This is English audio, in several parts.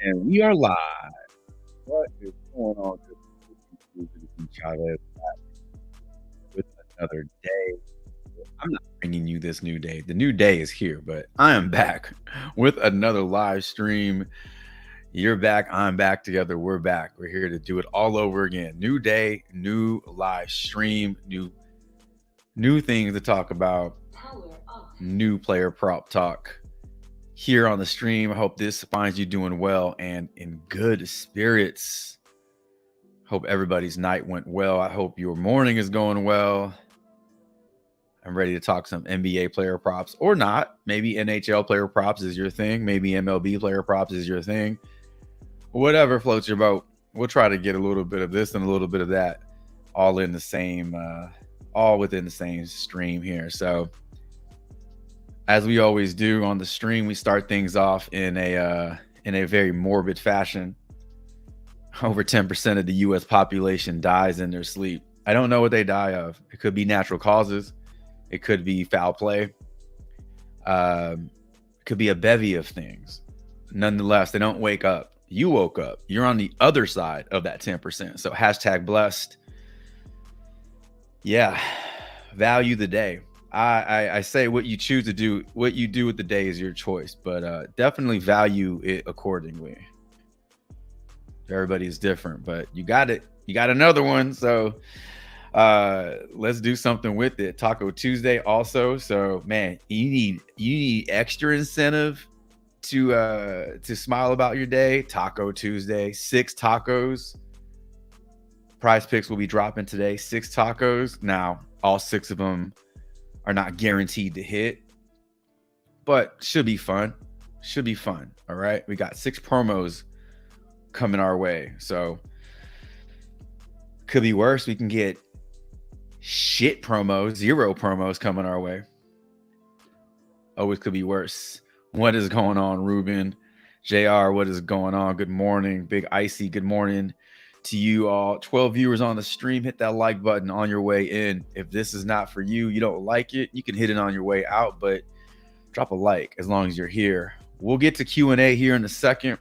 And we are live. What is going on? This is Chavez with another day. I'm not bringing you this new day. The new day is here, but I am back with another live stream. You're back. I'm back. Together, we're back. We're here to do it all over again. New day, new live stream, new things to talk about. New player prop talk here on the stream. I hope this finds you doing well and in good spirits. Hope everybody's night went well. I hope your morning is going well. I'm ready to talk some NBA player props or not. Maybe NHL player props is your thing. Maybe MLB player props is your thing. Whatever floats your boat. We'll try to get a little bit of this and a little bit of that, all in the same, all within the same stream here. So, as we always do on the stream, we start things off in a very morbid fashion. Over 10% of the U.S. population dies in their sleep. I don't know what they die of. It could be natural causes. It could be foul play. It could be a bevy of things. Nonetheless, they don't wake up. You woke up. You're on the other side of that 10%. So #blessed. Yeah, value the day. I say what you choose to do, what you do with the day is your choice, but definitely value it accordingly. Everybody is different, but you got it. You got another one. So let's do something with it. Taco Tuesday also. So man, you need extra incentive to smile about your day. Taco Tuesday, 6 tacos. PrizePicks will be dropping today. 6 tacos. Now, all 6 of them are not guaranteed to hit, but should be fun. Should be fun. All right. We got 6 promos coming our way. So could be worse. We can get shit promos, 0 promos coming our way. Always could be worse. What is going on, Ruben? JR, what is going on? Good morning. Big Icy, good morning to you all. 12 viewers on the stream. Hit that like button on your way in. If this is not for you, you don't like it, you can hit it on your way out, but drop a like as long as you're here. We'll get to Q&A here in a second.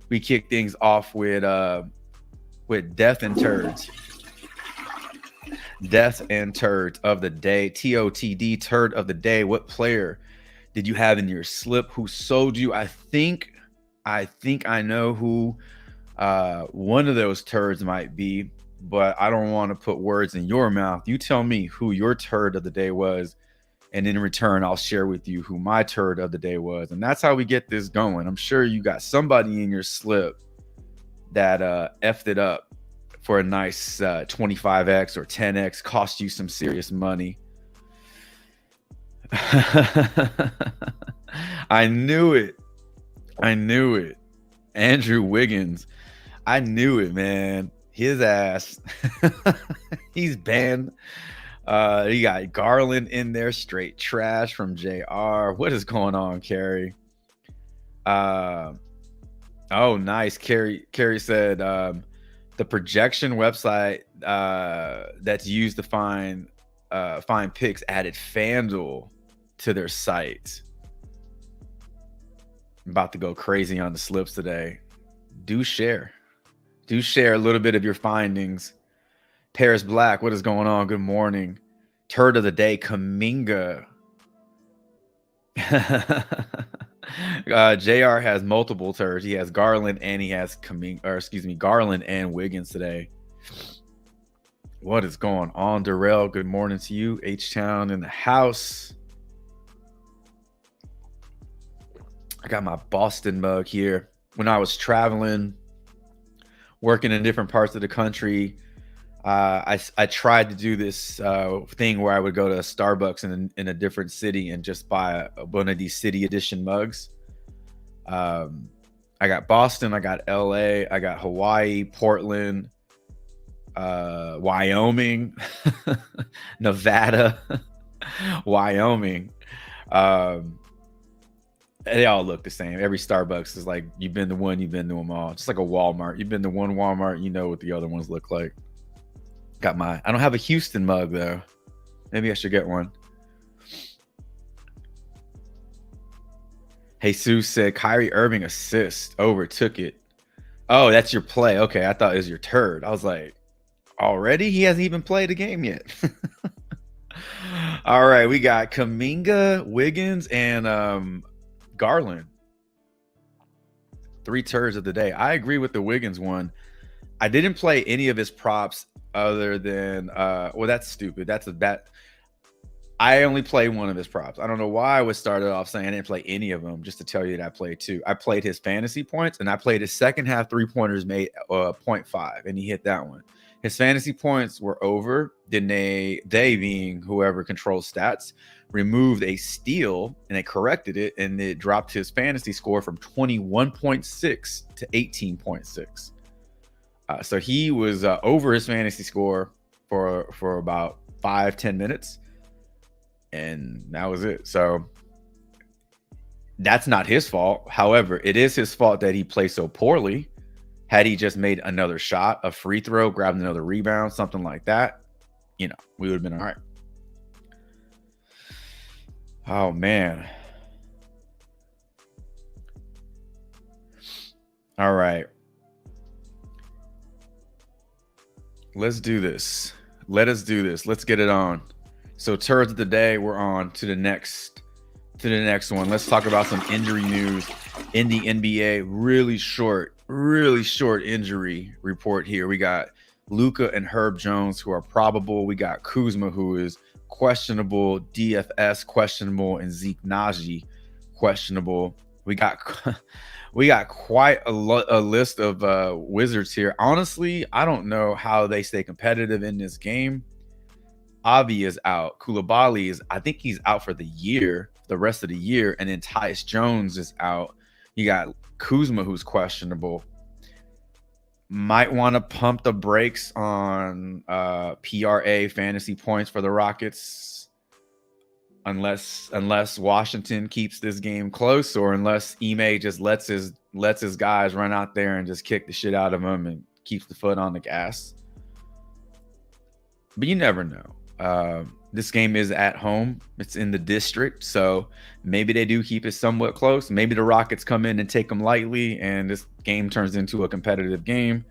We kick things off with death and turds. Death and turds of the day. TOTD, turd of the day. What player did you have in your slip? Who sold you? I think I know who one of those turds might be, but I don't want to put words in your mouth. You tell me who your turd of the day was, and in return, I'll share with you who my turd of the day was. And that's how we get this going. I'm sure you got somebody in your slip that effed it up for a nice 25x or 10x, cost you some serious money. I knew it. Andrew Wiggins. I knew it, man. His ass. He's banned. You got Garland in there, straight trash from JR. What is going on, Carrie? Oh, nice. Carrie said the projection website that's used to find picks added FanDuel to their site. I'm about to go crazy on the slips today. Do share a little bit of your findings. Paris Black, what is going on? Good morning. Turd of the day, Kaminga. JR has multiple turds. He has Garland and he has Garland and Wiggins today. What is going on, Darrell? Good morning to you. H-Town in the house. I got my Boston mug here. When I was traveling, working in different parts of the country, I tried to do this thing where I would go to a Starbucks in a different city and just buy one of these city edition mugs. I got Boston, I got LA, I got Hawaii, Portland, Wyoming, Nevada, Wyoming. They all look the same. Every Starbucks is like, you've been to one, you've been to them all. Just like a Walmart. You've been to one Walmart, you know what the other ones look like. Got I don't have a Houston mug though. Maybe I should get one. Jesus said Kyrie Irving assist overtook it. Oh, that's your play. Okay, I thought it was your turd. I was like, already? He hasn't even played a game yet. All right, we got Kuminga, Wiggins, and Garland. 3 turds of the day. I agree with the Wiggins one. I didn't play any of his props other than well, that's stupid. I only played one of his props. I don't know why I was started off saying I didn't play any of them, just to tell you that I played 2. I played his fantasy points, and I played his second half 3-pointers made 0.5, and he hit that one. His fantasy points were over. Then they being whoever controls stats, removed a steal, and they corrected it, and it dropped his fantasy score from 21.6 to 18.6. So he was over his fantasy score for about 5-10 minutes, and that was it. So that's not his fault. However, it is his fault that he played so poorly. Had he just made another shot, a free throw, grabbed another rebound, something like that, we would have been all right. Oh, man. All right. Let's do this. Let us do this. Let's get it on. So turds of the day, we're on to the next one. Let's talk about some injury news in the NBA. Really short injury report here. We got Luka and Herb Jones, who are probable. We got Kuzma, who is questionable, DFS questionable, and Zeke Naji questionable. We got quite a list of Wizards here. Honestly, I don't know how they stay competitive in this game. Avi is out. Koulibaly I think he's out for the rest of the year. And then Tyus Jones is out. You got Kuzma, who's questionable. Might want to pump the brakes on PRA fantasy points for the Rockets, unless Washington keeps this game close, or unless Ime just lets his guys run out there and just kick the shit out of him and keeps the foot on the gas. But you never know. This game is at home. It's in the district, so maybe they do keep it somewhat close. Maybe the Rockets come in and take them lightly, and this game turns into a competitive game.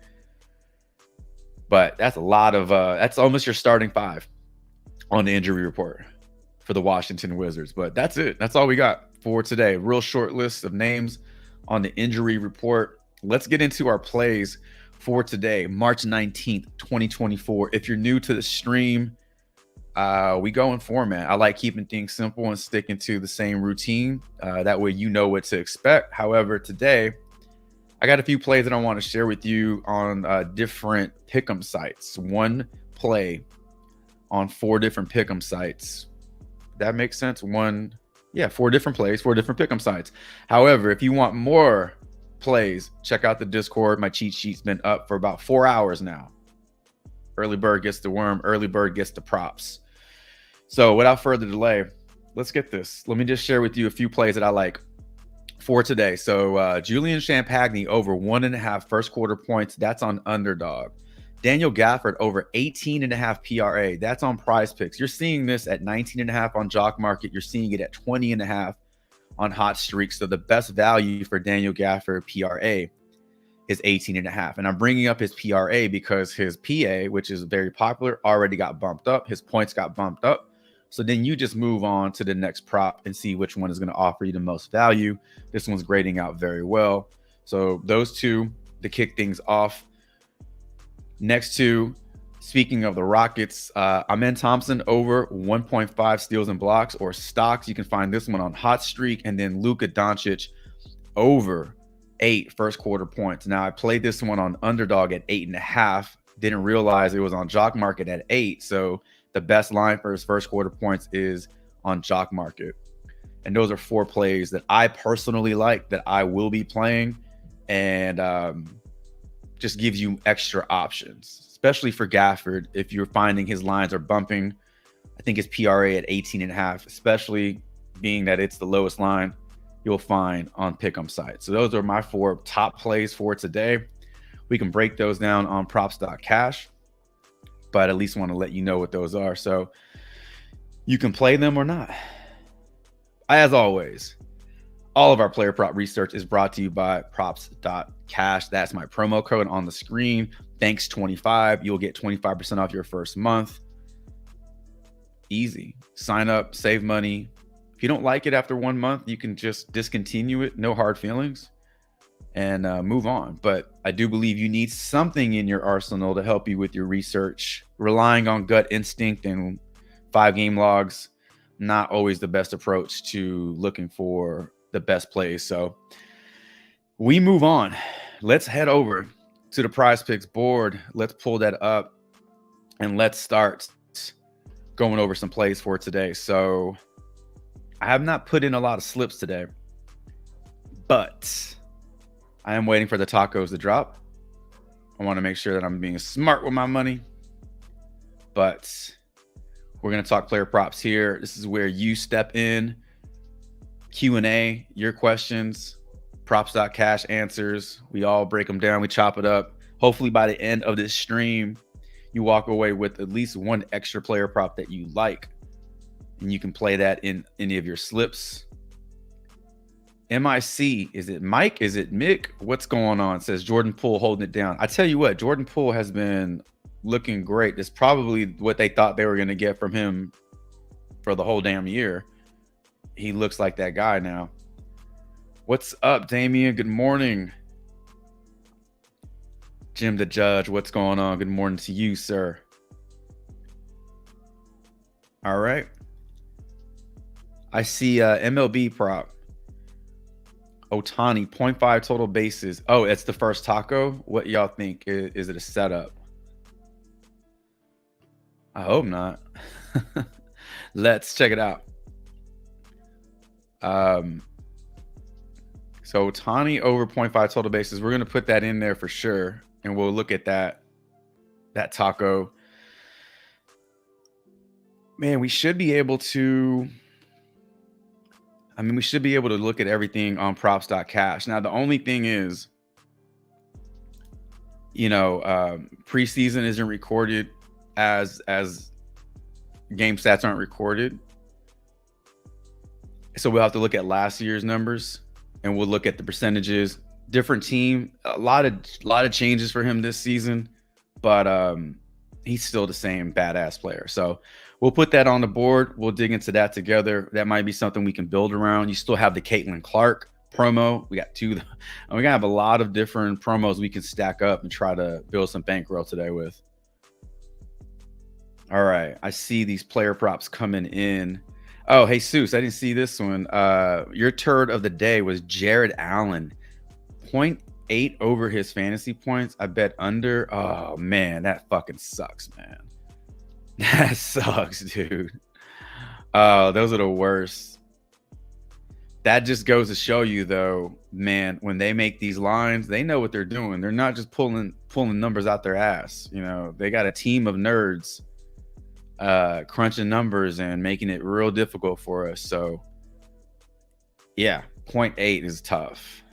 But that's a lot of that's almost your starting 5 on the injury report for the Washington Wizards. But that's it. That's all we got for today. Real short list of names on the injury report. Let's get into our plays for today, March 19th, 2024. If you're new to the stream, we go in format. I like keeping things simple and sticking to the same routine. That way you know what to expect. However, today I got a few plays that I want to share with you on different pick'em sites. One play on 4 different pick'em sites. That makes sense. 4 different plays, 4 different pick'em sites. However, if you want more plays, check out the Discord. My cheat sheet's been up for about 4 hours now. Early bird gets the worm, early bird gets the props. So without further delay, let's get this. Let me just share with you a few plays that I like for today. So Julian Champagny over 1.5 first quarter points. That's on Underdog. Daniel Gafford over 18.5 PRA. That's on PrizePicks. You're seeing this at 19.5 on JOCKMKT. You're seeing it at 20.5 on HOTSTREAK. So the best value for Daniel Gafford PRA is 18.5. And I'm bringing up his PRA because his PA, which is very popular, already got bumped up. His points got bumped up. So then you just move on to the next prop and see which one is going to offer you the most value. This one's grading out very well. So those two to kick things off. Next two, speaking of the Rockets, Amen Thompson over 1.5 steals and blocks or stocks. You can find this one on HOTSTREAK. And then Luka Doncic over 8 first quarter points. Now I played this one on Underdog at 8.5. Didn't realize it was on JOCKMKT at 8. So the best line for his first quarter points is on JOCKMKT. And those are 4 plays that I personally like, that I will be playing, and just gives you extra options, especially for Gafford. If you're finding his lines are bumping, I think his PRA at 18.5, especially being that it's the lowest line you'll find on pick'em sites. So those are my 4 top plays for today. We can break those down on props.cash, but at least want to let you know what those are, so you can play them or not. As always, All of our player prop research is brought to you by props.cash. That's my promo code on the screen. Thanks 25. You'll get 25% off your first month. Easy. Sign up, save money. If you don't like it after 1 month, you can just discontinue it. No hard feelings. And move on. But I do believe you need something in your arsenal to help you with your research. Relying on gut instinct and 5-game logs, not always the best approach to looking for the best plays. So we move on. Let's head over to the PrizePicks board. Let's pull that up and let's start going over some plays for today. So I have not put in a lot of slips today, but I am waiting for the tacos to drop. I want to make sure that I'm being smart with my money, but we're going to talk player props here. This is where you step in, Q&A, your questions, props.cash answers. We all break them down. We chop it up. Hopefully by the end of this stream, you walk away with at least one extra player prop that you like, and you can play that in any of your slips. MIC, is it Mike? Is it Mick? What's going on? It says Jordan Poole holding it down. I tell you what, Jordan Poole has been looking great. It's probably what they thought they were going to get from him for the whole damn year. He looks like that guy now. What's up, Damien? Good morning. Jim the Judge, what's going on? Good morning to you, sir. All right. I see MLB prop. Otani, 0.5 total bases. Oh, it's the first taco. What y'all think? Is it a setup? I hope not. Let's check it out. So Otani over 0.5 total bases. We're going to put that in there for sure. And we'll look at that taco. Man, we should be able to... we should be able to look at everything on props.cash. Now, the only thing is, preseason isn't recorded as game stats aren't recorded. So we'll have to look at last year's numbers, and we'll look at the percentages. Different team, a lot of changes for him this season, but he's still the same badass player. So we'll put that on the board. We'll dig into that together. That might be something we can build around. You still have the Caitlin Clark promo. We got two. We're gonna have a lot of different promos we can stack up and try to build some bankroll today with. All right, I see these player props coming in. Oh, hey, Seuss, I didn't see this one. Your turd of the day was Jared Allen. 0.8 over his fantasy points. I bet under. Oh, man, that fucking sucks, man. That sucks, dude. Oh, those are the worst. That just goes to show you, though, man, when they make these lines, they know what they're doing. They're not just pulling numbers out their ass. They got a team of nerds crunching numbers and making it real difficult for us. So, yeah, 0.8 is tough.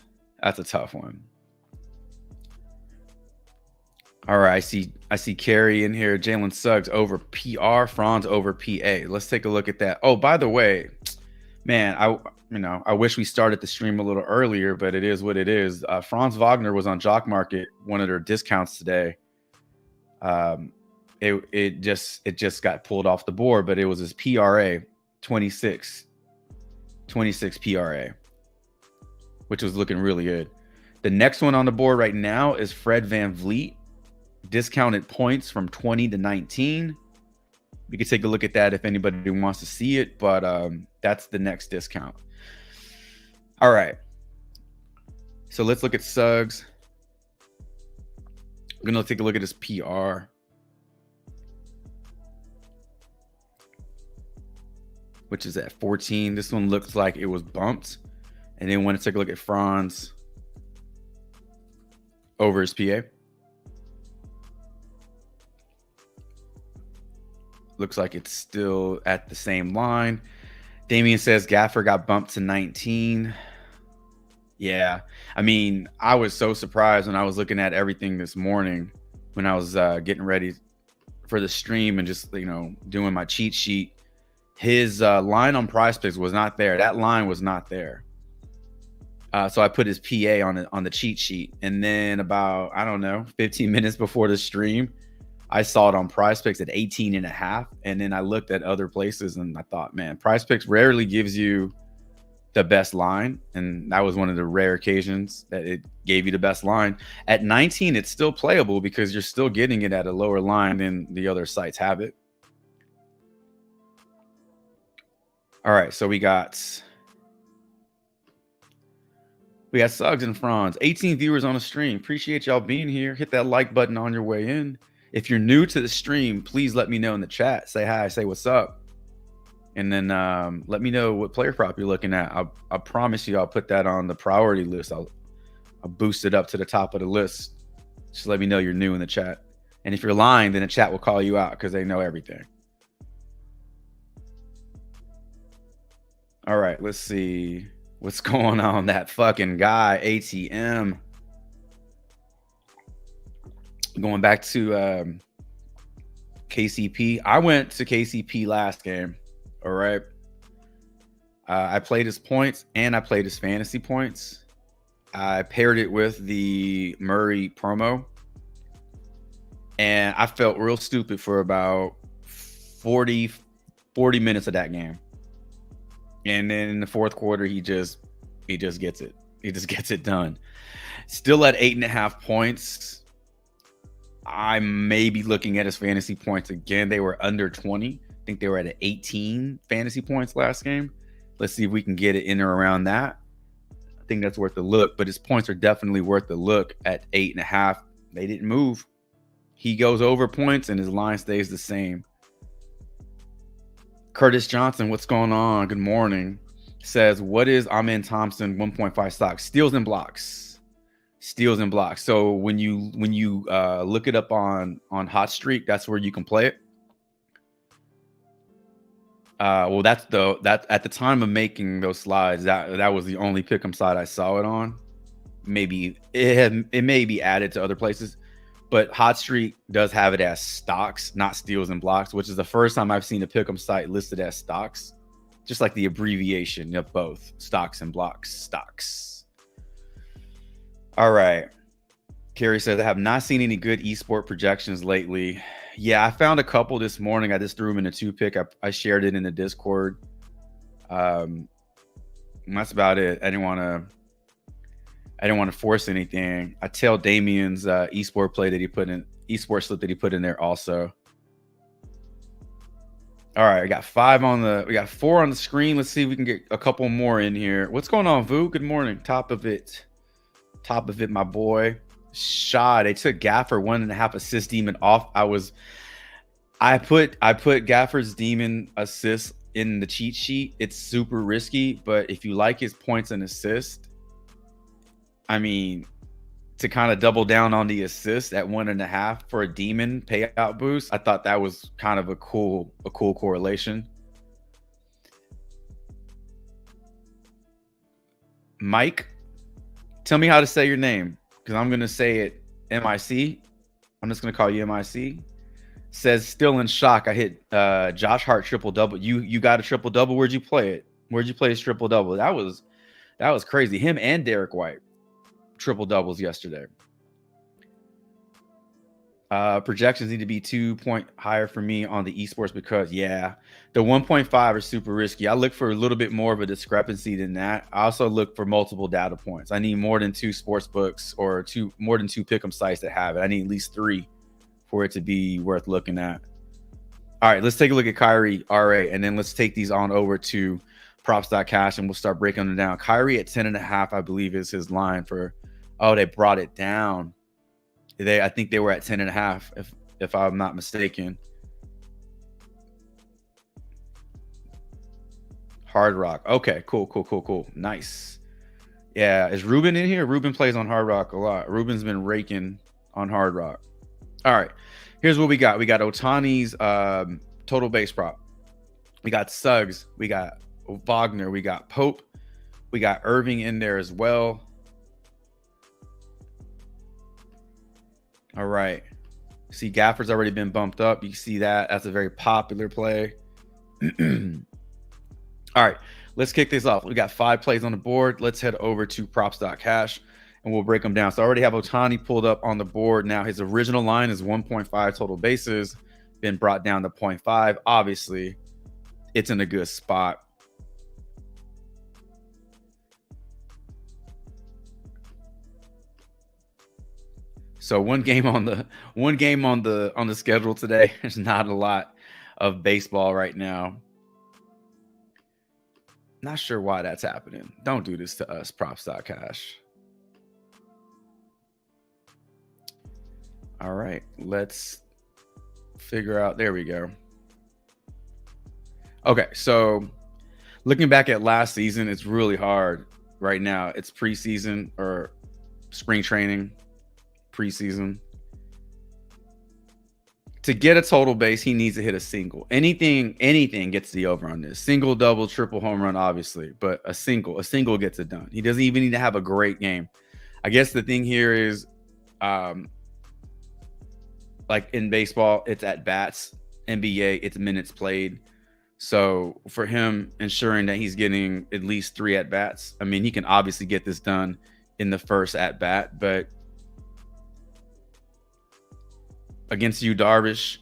That's a tough one. All right, I see Carrie in here. Jalen Suggs over PR, Franz over PA. Let's take a look at that. Oh, by the way, man, I wish we started the stream a little earlier, but it is what it is. Franz Wagner was on Jock Market, one of their discounts today. It just got pulled off the board, but it was his PRA 26 PRA, which was looking really good. The next one on the board right now is Fred VanVleet, discounted points from 20 to 19. We can take a look at that if anybody wants to see it, but that's the next discount. All right. So let's look at Suggs. We're going to take a look at his PR. Which is at 14. This one looks like it was bumped. And then want to take a look at Franz over his PA. Looks like it's still at the same line. Damien says Gaffer got bumped to 19. Yeah. I was so surprised when I was looking at everything this morning when I was getting ready for the stream and just, doing my cheat sheet. His line on PrizePicks was not there. That line was not there. So I put his PA on the cheat sheet, and then about, I don't know, 15 minutes before the stream, I saw it on PrizePicks at 18.5, and then I looked at other places and I thought, man, PrizePicks rarely gives you the best line, and that was one of the rare occasions that it gave you the best line. At 19, it's still playable because you're still getting it at a lower line than the other sites have it. All right, so we got Suggs and Franz, 18 viewers on the stream. Appreciate y'all being here. Hit that like button on your way in. If you're new to the stream, please let me know in the chat. Say hi, say what's up. And then let me know what player prop you're looking at. I promise you I'll put that on the priority list. I'll boost it up to the top of the list. Just let me know you're new in the chat. And if you're lying, then the chat will call you out because they know everything. All right, let's see what's going on. That fucking guy, ATM. Going back to KCP. I went to KCP last game. All right. I played his points and I played his fantasy points. I paired it with the Murray promo. And I felt real stupid for about 40 minutes of that game. And then in the fourth quarter, he just gets it. He just gets it done. Still at 8.5 points. I may be looking at his fantasy points again. They were under 20. I think they were at 18 fantasy points last game. Let's see if we can get it in or around that. I think that's worth a look, but his points are definitely worth a look at 8.5. They didn't move. He goes over points and his line stays the same. Curtis Johnson, what's going on? Good morning. Says, what is Amen Thompson 1.5 stock? Steals and blocks. Steals and blocks. So when you look it up on HOTSTREAK, that's where you can play it. Well, that's at the time of making those slides, that was the only pick'em site I saw it on. Maybe it may be added to other places, but HOTSTREAK does have it as stocks, not steals and blocks, which is the first time I've seen a pick'em site listed as stocks, just like the abbreviation of both stocks and blocks. Stocks. All right. Carrie says, I have not seen any good esport projections lately. Yeah, I found a couple this morning. I just threw them in a 2-pick. I shared it in the Discord. That's about it. I didn't want to force anything. I tell Damien's esport play that he put in, esport slip that he put in there also. All right, we got 4 on the screen. Let's see if we can get a couple more in here. What's going on, Vu? Good morning. Top of it, my boy. Shot. They took Gaffer 1.5 assist demon off. I put Gaffer's demon assist in the cheat sheet. It's super risky, but if you like his points and assist, I mean, to kind of double down on the assist at 1.5 for a demon payout boost, I thought that was kind of a cool correlation. Mike, tell me how to say your name, because I'm going to say it MIC. I'm just going to call you MIC. Says, still in shock. I hit Josh Hart triple-double. You got a triple-double. Where'd you play it? Where'd you play his triple-double? That was crazy. Him and Derek White triple-doubles yesterday. Projections need to be 2 point higher for me on the esports because, yeah, the 1.5 is super risky. I look for a little bit more of a discrepancy than that. I also look for multiple data points. I need more than 2 sports books or more than 2 pick'em sites that have it. I need at least 3 for it to be worth looking at. All right, let's take a look at Kyrie RA, and then let's take these on over to props.cash, and we'll start breaking them down. Kyrie at 10.5, I believe, is his line for. Oh, they brought it down. I think they were at 10.5, if I'm not mistaken. Hard Rock. Okay, cool. Nice. Yeah, is Ruben in here? Ruben plays on Hard Rock a lot. Ruben's been raking on Hard Rock. All right, here's what we got. We got Otani's total base prop. We got Suggs. We got Wagner. We got Pope. We got Irving in there as well. All right. See, Gaffer's already been bumped up. You see that. That's a very popular play. All right. let's kick this off. We got 5 plays on the board. Let's head over to props.cash and we'll break them down. So I already have Ohtani pulled up on the board. Now his original line is 1.5 total bases, been brought down to 0.5. Obviously, it's in a good spot. So one game on the schedule today. There's not a lot of baseball right now. Not sure why that's happening. Don't do this to us, props.cash. All right, let's figure out. There we go. Okay, so looking back at last season, it's really hard right now. It's preseason or spring training, preseason. To get a total base, he needs to hit a single. Anything gets the over on this. Single, double, triple, home run, obviously, but a single gets it done. He doesn't even need to have a great game. I guess the thing here is, like in baseball, it's at bats. NBA, it's minutes played. So for him, ensuring that he's getting at least 3 at bats. I mean, he can obviously get this done in the first at bat, but against you, Darvish,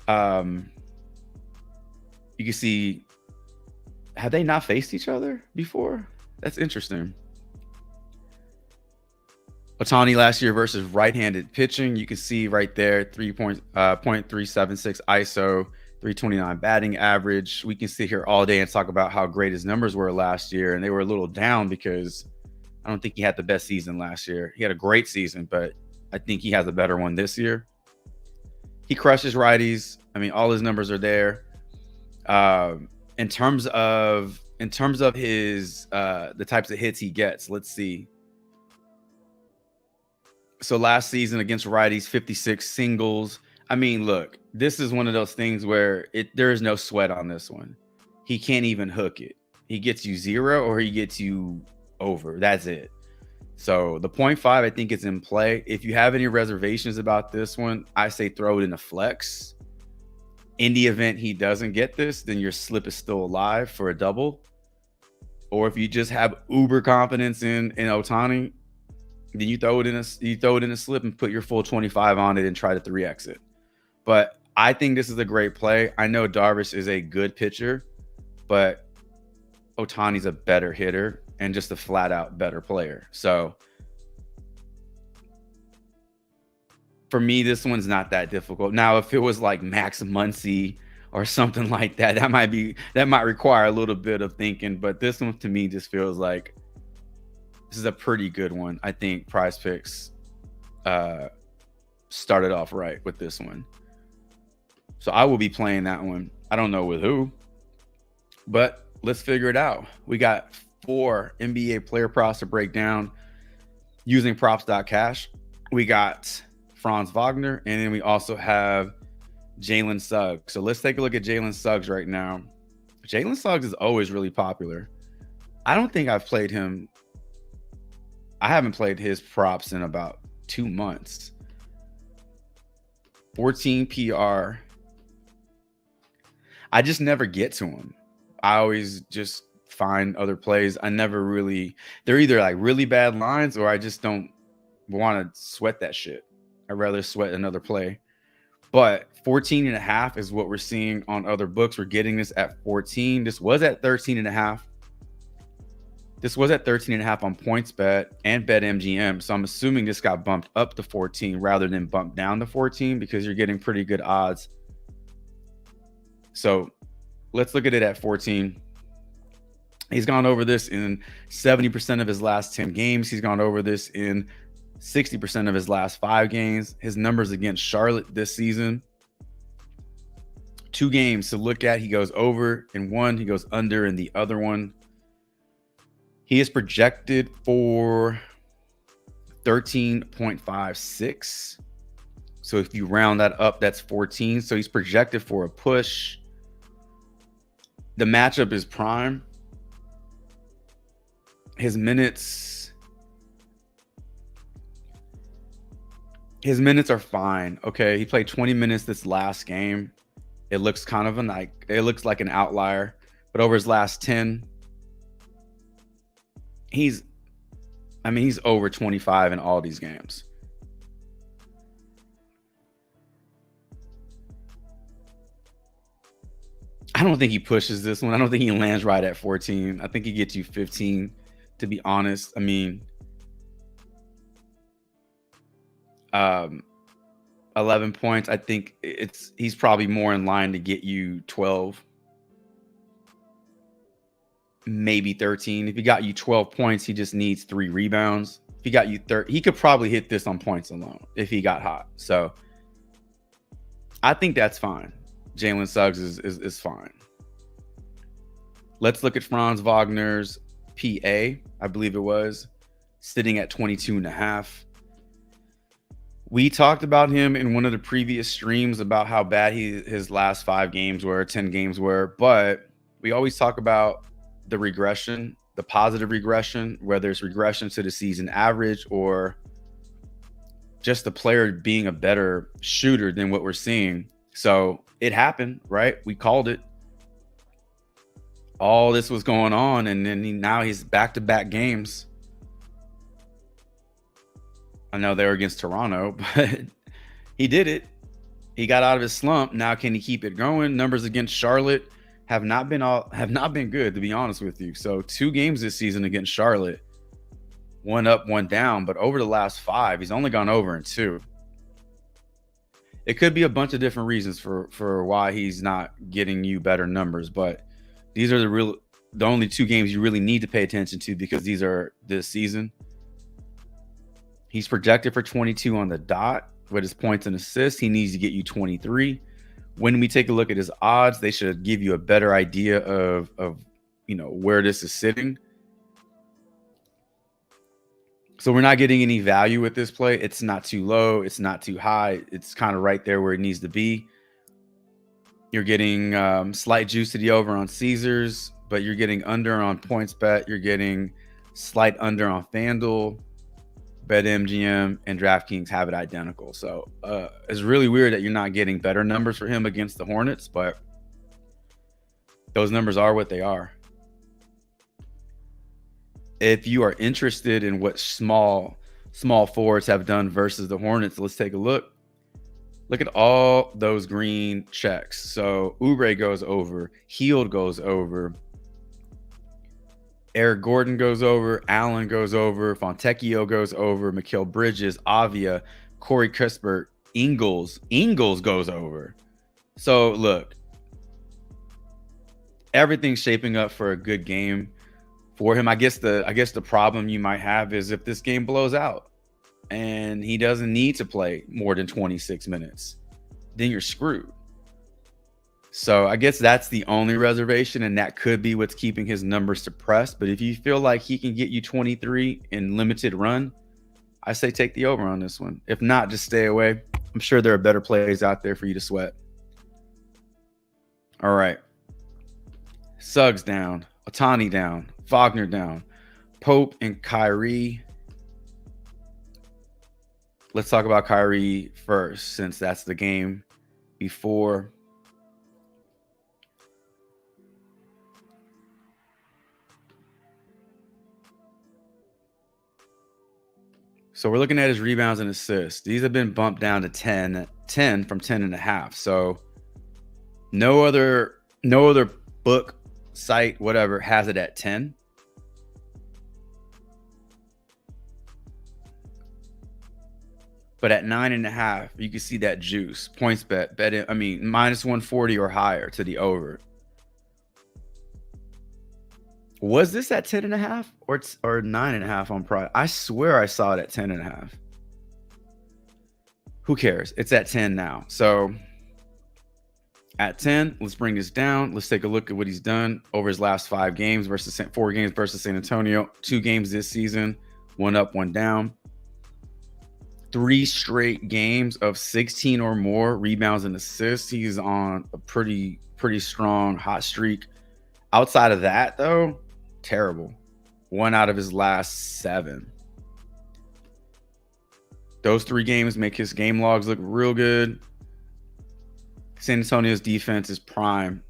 you can see, have they not faced each other before? That's interesting. Ohtani last year versus right-handed pitching. You can see right there, 3.376 ISO, 329 batting average. We can sit here all day and talk about how great his numbers were last year, and they were a little down because I don't think he had the best season last year. He had a great season, but I think he has a better one this year. He crushes righties. I mean, all his numbers are there. In terms of his the types of hits he gets, let's see. So last season against righties, 56 singles. I mean, look, this is one of those things where there is no sweat on this one. He can't even hook it. He gets you 0 or he gets you over. That's it. So the 0.5, I think it's in play. If you have any reservations about this one, I say throw it in a flex. In the event he doesn't get this, then your slip is still alive for a double. Or if you just have uber confidence in Ohtani, then you throw it in a slip and put your full 25 on it and try to 3x it. But I think this is a great play. I know Darvish is a good pitcher, but Ohtani's a better hitter and just a flat out better player. So for me, this one's not that difficult. Now, if it was like Max Muncy or something like that, that might require a little bit of thinking. But this one to me just feels like this is a pretty good one. I think PrizePicks started off right with this one. So I will be playing that one. I don't know with who, but let's figure it out. We got 4 NBA player props to break down using props.cash. We got Franz Wagner, and then we also have Jalen Suggs. So let's take a look at Jalen Suggs right now. Jalen Suggs is always really popular. I don't think I've played him. I haven't played his props in about 2 months. 14 PR. I just never get to him. I always just find other plays. I never really, they're either like really bad lines or I just don't want to sweat that shit. I'd rather sweat another play. But 14.5 is what we're seeing on other books. We're getting this at 14. This was at 13.5. This was at 13.5 on PointsBet and BetMGM. So I'm assuming this got bumped up to 14 rather than bumped down to 14 because you're getting pretty good odds. So let's look at it at 14. He's gone over this in 70% of his last 10 games. He's gone over this in 60% of his last 5 games. His numbers against Charlotte this season, 2 games to look at. He goes over in one, he goes under in the other one. He is projected for 13.56. So if you round that up, that's 14. So he's projected for a push. The matchup is prime. His minutes are fine. Okay, he played 20 minutes this last game. It looks kind of like an outlier, But over his last 10, he's over 25 in all these games. I don't think he pushes this one. I don't think he lands right at 14. I think he gets you 15, to be honest. I mean, 11 points. I think he's probably more in line to get you 12, maybe 13. If he got you 12 points, he just needs 3 rebounds. If he got you 30, he could probably hit this on points alone if he got hot. So I think that's fine. Jalen Suggs is fine. Let's look at Franz Wagner's PA, I believe it was, sitting at 22.5. We talked about him in one of the previous streams about how bad his last 5 games were, 10 games were, but we always talk about the regression, the positive regression, whether it's regression to the season average or just the player being a better shooter than what we're seeing. So it happened, right? We called it. All this was going on, and then now he's back-to-back games. I know they were against Toronto, but he did it. He got out of his slump. Now can he keep it going? Numbers against Charlotte have not been good, to be honest with you. So 2 games this season against Charlotte, 1 up, 1 down, but over the last 5, he's only gone over in 2. It could be a bunch of different reasons for why he's not getting you better numbers, but these are the only 2 games you really need to pay attention to because these are this season. He's projected for 22 on the dot with his points and assists. He needs to get you 23. When we take a look at his odds, they should give you a better idea of where this is sitting. So we're not getting any value with this play. It's not too low. It's not too high. It's kind of right there where it needs to be. You're getting slight juice to the over on Caesars, but you're getting under on PointsBet. You're getting slight under on FanDuel. BetMGM and DraftKings have it identical. So it's really weird that you're not getting better numbers for him against the Hornets, but those numbers are what they are. If you are interested in what small forwards have done versus the Hornets, let's take a look. Look at all those green checks. So Oubre goes over, Hield goes over, Eric Gordon goes over, Allen goes over, Fontecchio goes over, Mikal Bridges, Avia, Corey Kispert, Ingles goes over. So look, everything's shaping up for a good game for him. I guess the problem you might have is if this game blows out and he doesn't need to play more than 26 minutes, then you're screwed. So I guess that's the only reservation, and that could be what's keeping his numbers suppressed. But if you feel like he can get you 23 in limited run, I say take the over on this one. If not, just stay away. I'm sure there are better plays out there for you to sweat. All right. Suggs down, Otani down, Wagner down, Pope and Kyrie. Let's talk about Kyrie first, since that's the game before. So we're looking at his rebounds and assists. These have been bumped down to 10 from 10.5. So no other book, site, whatever, has it at 10. But at 9.5, you can see that juice. PointsBet, minus 140 or higher to the over. Was this at 10.5 or 9.5 on Prize? I swear I saw it at 10.5. Who cares? It's at 10 now. So at 10, let's bring this down. Let's take a look at what he's done over his last 4 games versus San Antonio. 2 games this season, 1 up, 1 down. 3 straight games of 16 or more rebounds and assists. He's on a pretty strong hot streak. Outside of that, though, terrible. 1 out of his last 7. Those 3 games make his game logs look real good. San Antonio's defense is prime.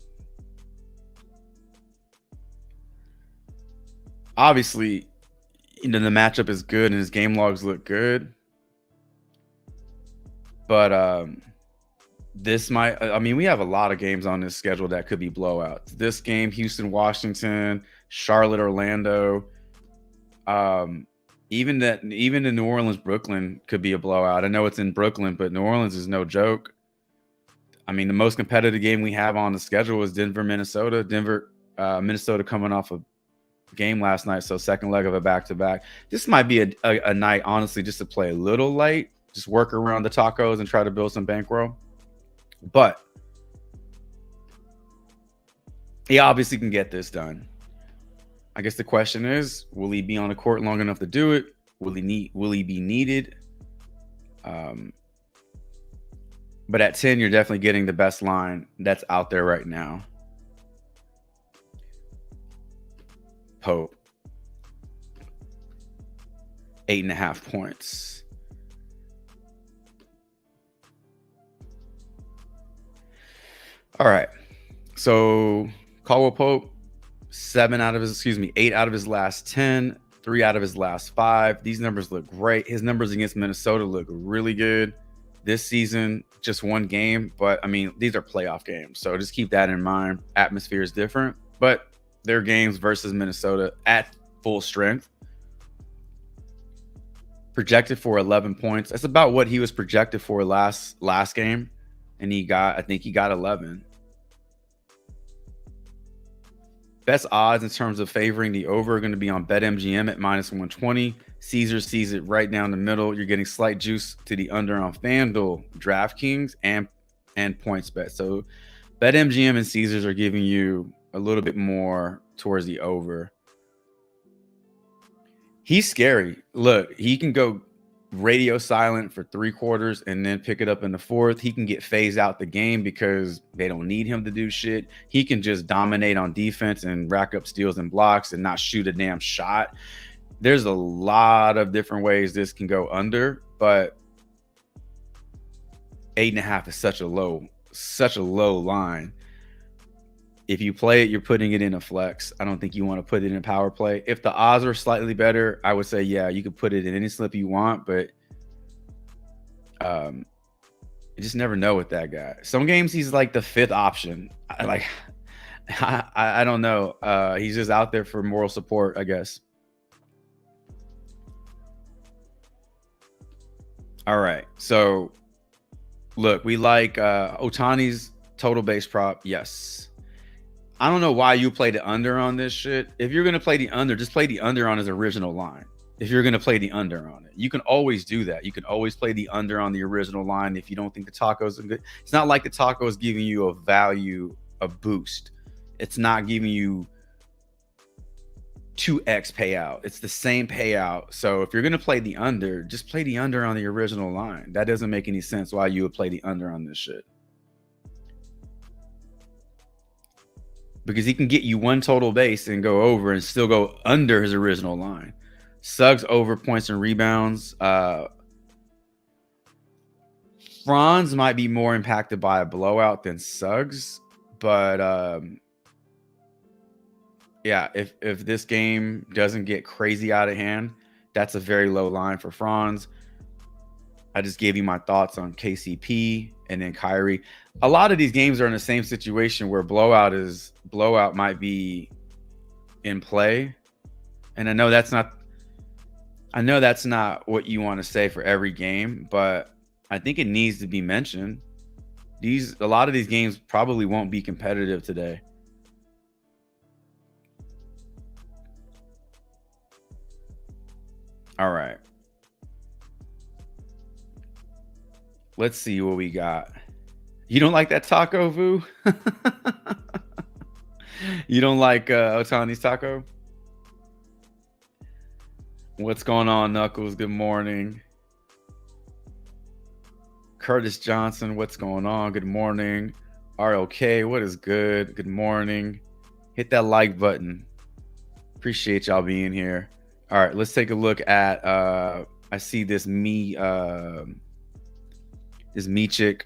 Obviously, the matchup is good and his game logs look good. But this might, I mean, we have a lot of games on this schedule that could be blowouts. This game, Houston, Washington, Charlotte, Orlando. Even the New Orleans, Brooklyn could be a blowout. I know it's in Brooklyn, but New Orleans is no joke. I mean, the most competitive game we have on the schedule is Denver, Minnesota. Minnesota coming off a game last night, so second leg of a back-to-back. This might be a night, honestly, just to play a little light, just work around the tacos and try to build some bankroll. But he obviously can get this done. I guess the question is, will he be on the court long enough to do it? Will he be needed? But at 10, you're definitely getting the best line that's out there right now. Pope. 8.5 points. All right. So Caldwell Pope, 8 out of his last 10, 3 out of his last 5. These numbers look great. His numbers against Minnesota look really good. This season, just one game, but I mean, these are playoff games, so just keep that in mind. Atmosphere is different, but they're games versus Minnesota at full strength. Projected for 11 points. That's about what he was projected for last game, and I think he got 11. Best odds in terms of favoring the over are going to be on BetMGM at -120. Caesar sees it right down the middle. You're getting slight juice to the under on FanDuel, DraftKings, and PointsBet. So BetMGM and Caesars are giving you a little bit more towards the over. He's scary. Look, he can go radio silent for 3 quarters and then pick it up in the 4th. He can get phased out the game because they don't need him to do shit. He can just dominate on defense and rack up steals and blocks and not shoot a damn shot. There's a lot of different ways this can go under, but 8.5 is such a low line. If you play it, you're putting it in a flex. I don't think you want to put it in a power play. If the odds are slightly better, I would say, yeah, you could put it in any slip you want, but you just never know with that guy. Some games he's like the 5th option. I don't know. He's just out there for moral support, I guess. All right. So look, we like Ohtani's total base prop. Yes. I don't know why you play the under on this shit. If you're going to play the under, just play the under on his original line. If you're going to play the under on it, you can always do that. You can always play the under on the original line if you don't think the tacos are good. It's not like the taco is giving you a boost. It's not giving you 2x payout. It's the same payout. So if you're going to play the under, just play the under on the original line. That doesn't make any sense why you would play the under on this shit. Because he can get you 1 total base and go over and still go under his original line. Suggs over points and rebounds. Franz might be more impacted by a blowout than Suggs, but yeah, if this game doesn't get crazy out of hand, that's a very low line for Franz. I just gave you my thoughts on KCP and then Kyrie. A lot of these games are in the same situation where blowout might be in play. And I know that's not what you want to say for every game, but I think it needs to be mentioned. A lot of these games probably won't be competitive today. All right. Let's see what we got. You don't like that taco, Vu? You don't like Ohtani's taco? What's going on, Knuckles? Good morning. Curtis Johnson, what's going on? Good morning. RLK, what is good? Good morning. Hit that like button. Appreciate y'all being here. All right, let's take a look at I see this Michik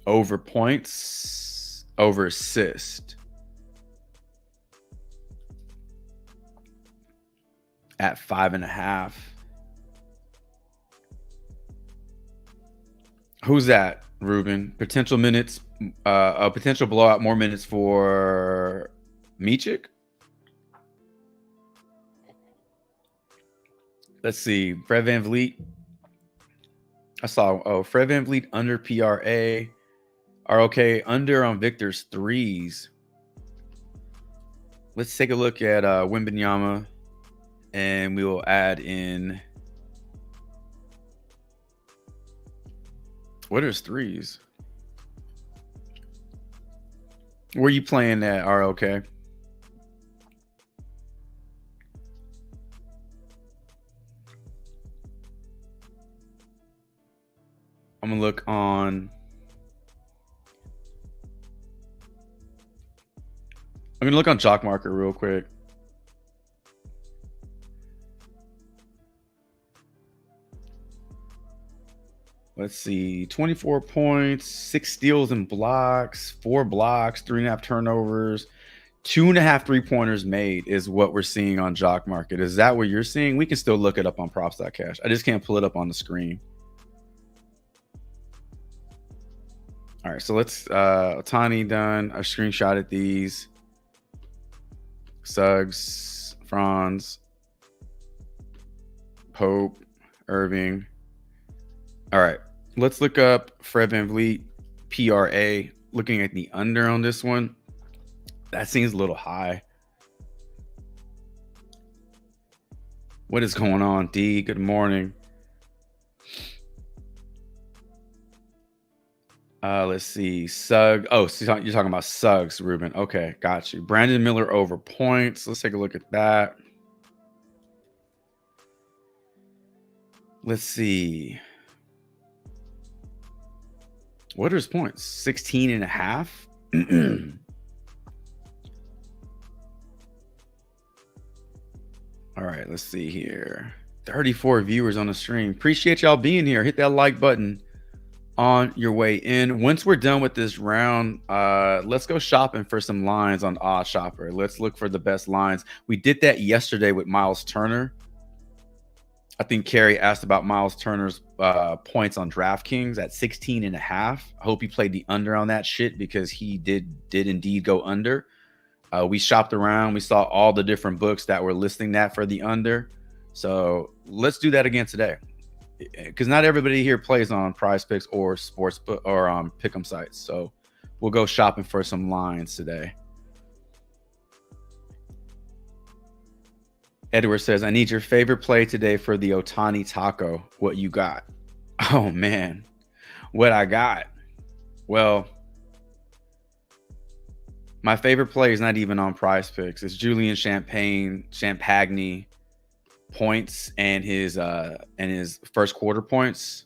over points, over assist. at 5.5. Who's that, Ruben? Potential minutes, a potential blowout, more minutes for Michik? Let's see. Fred VanVleet. I saw, Fred VanVleet under PRA. ROK under on Victor's threes. Let's take a look at Wembanyama, and we will add in. What are his threes? Where you playing at, ROK? I'm gonna look on. I'm gonna look on JOCKMKT real quick. Let's see, 24 points, 6 steals and blocks, 4 blocks, 3.5 turnovers, 2.5 3-pointers made is what we're seeing on JOCKMKT. Is that what you're seeing? We can still look it up on props.cash. I just can't pull it up on the screen. All right, so let's Otani done. I screenshotted these. Suggs, Franz, Pope, Irving. All right, let's look up Fred VanVleet, PRA. Looking at the under on this one, that seems a little high. What is going on, D? Good morning. Let's see. Suggs. Oh, so you're talking about Suggs, Ruben. Okay, got you. Brandon Miller over points. Let's take a look at that. Let's see. What are his points? 16.5. All right, let's see here. 34 viewers on the stream. Appreciate y'all being here. Hit that like button on your way in. Once we're done with this round, let's go shopping for some lines on Odd Shopper. Let's look for the best lines. We did that yesterday with Miles Turner. I think Carrie asked about Miles Turner's points on DraftKings at 16.5. I hope he played the under on that shit, because he did indeed go under. We shopped around. We saw all the different books that were listing that for the under. So let's do that again today, because not everybody here plays on PrizePicks or sportsbook or pick'em sites. So we'll go shopping for some lines today. Edward says, I need your favorite play today for the Otani taco. What you got? Oh, man. What I got? Well, my favorite play is not even on PrizePicks. It's Julian Champagne points and his first quarter points.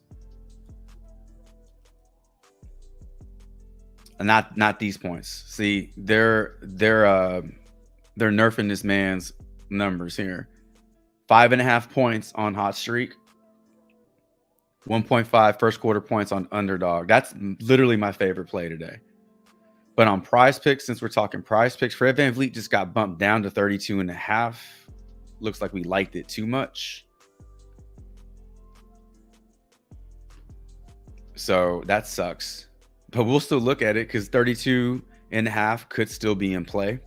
Not these points. See, they're nerfing this man's numbers here. 5.5 points on HOTSTREAK. 1.5 first quarter points on underdog. That's literally my favorite play today. But on PrizePicks, since we're talking PrizePicks, Fred VanVleet just got bumped down to 32.5. Looks like we liked it too much. So that sucks. But we'll still look at it, because 32.5 could still be in play.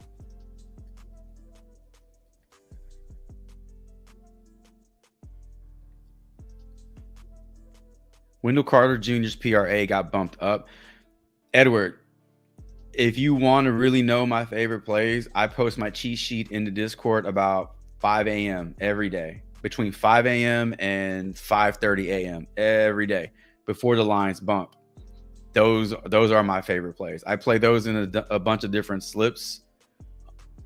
Wendell Carter Jr.'s PRA got bumped up. Edward, if you want to really know my favorite plays, I post my cheat sheet in the Discord about 5 a.m. every day, between 5 a.m. and 5:30 a.m. every day before the lines bump. Those are my favorite plays. I play those in a bunch of different slips.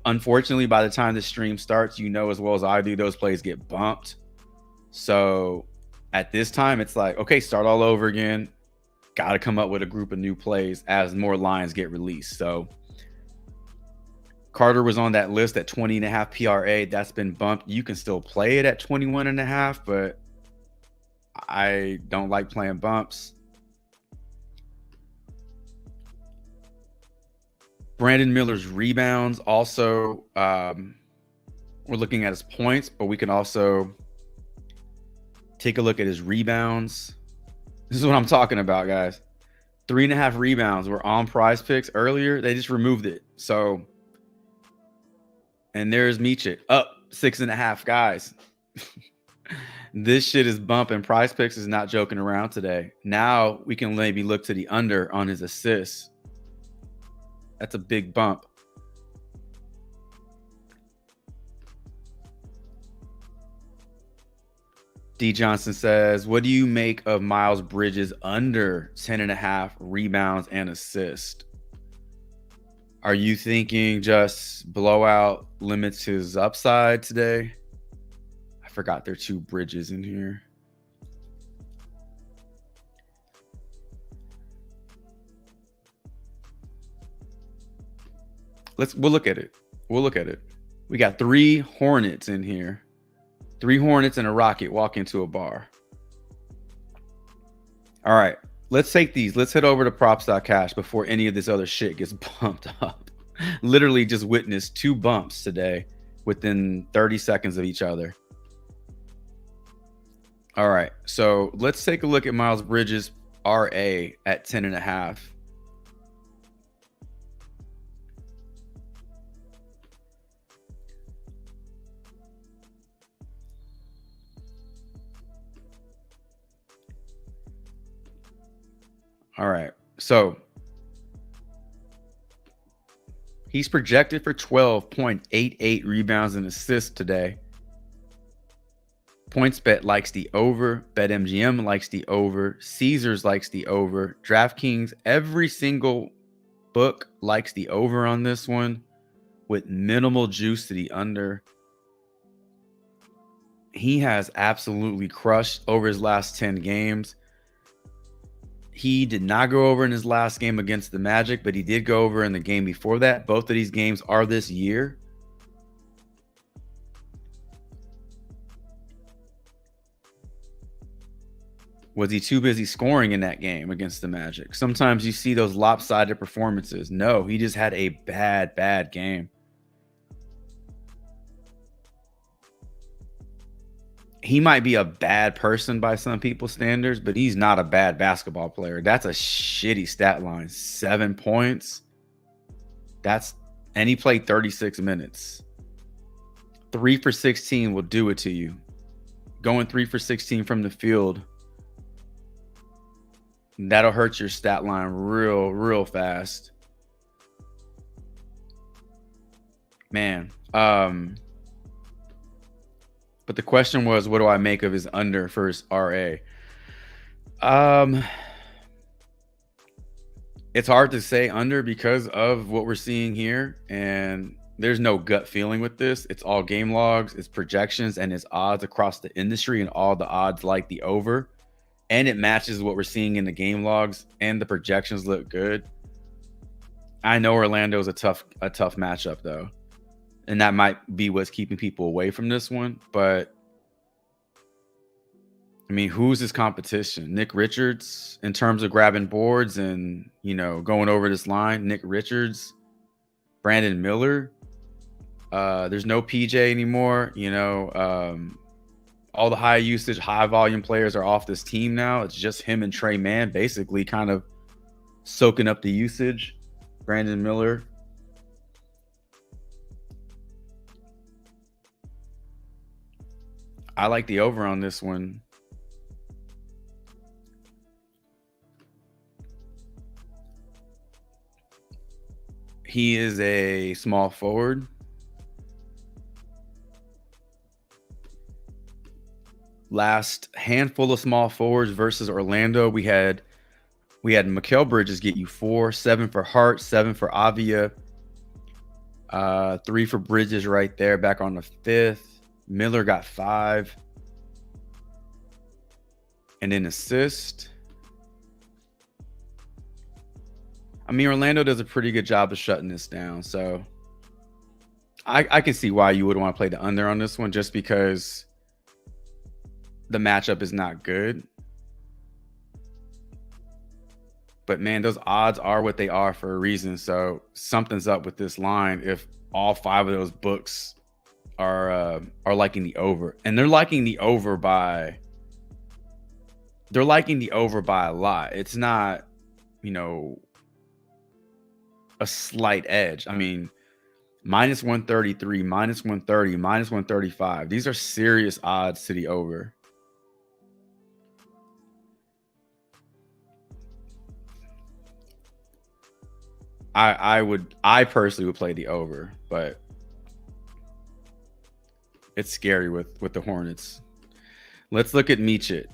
Unfortunately, by the time the stream starts, you know as well as I do, those plays get bumped. So at this time, it's like, okay, start all over again. Got to come up with a group of new plays as more lines get released. So Carter was on that list at 20.5 PRA. That's been bumped. You can still play it at 21.5, but I don't like playing bumps. Brandon Miller's rebounds also we're looking at his points, but we can also take a look at his rebounds. This is what I'm talking about, guys. 3.5 rebounds were on PrizePicks earlier. They just removed it. So, and there's Meechit up 6.5, guys. This shit is bumping. PrizePicks is not joking around today. Now we can maybe look to the under on his assists. That's a big bump. D Johnson says, what do you make of Miles Bridges under 10.5 rebounds and assists? Are you thinking just blowout limits his upside today? I forgot there are 2 Bridges in here. We'll look at it. We'll look at it. We got 3 Hornets in here. 3 Hornets and a Rocket walk into a bar. All right, let's take these. Let's head over to props.cash before any of this other shit gets bumped up. Literally just witnessed 2 bumps today within 30 seconds of each other. All right, so let's take a look at Miles Bridges RA at 10.5. All right, so he's projected for 12.88 rebounds and assists today. PointsBet likes the over. BetMGM likes the over. Caesars likes the over. DraftKings, every single book likes the over on this one with minimal juice to the under. He has absolutely crushed over his last 10 games. He did not go over in his last game against the Magic, but he did go over in the game before that. Both of these games are this year. Was he too busy scoring in that game against the Magic? Sometimes you see those lopsided performances. No, he just had a bad game. He might be a bad person by some people's standards, but he's not a bad basketball player. That's a shitty stat line. 7 points. And he played 36 minutes. 3 for 16 will do it to you. Going 3 for 16 from the field, that'll hurt your stat line real fast. Man. But the question was, what do I make of his under for his RA? It's hard to say under because of what we're seeing here. And there's no gut feeling with this. It's all game logs, it's projections, and it's odds across the industry. And all the odds like the over. And it matches what we're seeing in the game logs. And the projections look good. I know Orlando's a tough matchup, though. And that might be what's keeping people away from this one. But, I mean, who's his competition? Nick Richards in terms of grabbing boards and, going over this line. Nick Richards, Brandon Miller. There's no PJ anymore. All the high usage, high volume players are off this team now. It's just him and Trey Mann basically kind of soaking up the usage. Brandon Miller. I like the over on this one. He is a small forward. Last handful of small forwards versus Orlando, we had Mikal Bridges get you 4, 7 for Hart, 7 for Avia, 3 for Bridges right there, back on the 5th. Miller got 5. And then assist. I mean, Orlando does a pretty good job of shutting this down. So I can see why you would want to play the under on this one, just because the matchup is not good. But man, those odds are what they are for a reason. So something's up with this line if all 5 of those books are liking the over, and they're liking the over by a lot. It's not, you know, a slight edge. I mean, minus 133, minus 130, minus 135. These are serious odds to the over. I personally would play the over, but it's scary with the Hornets. Let's look at Micic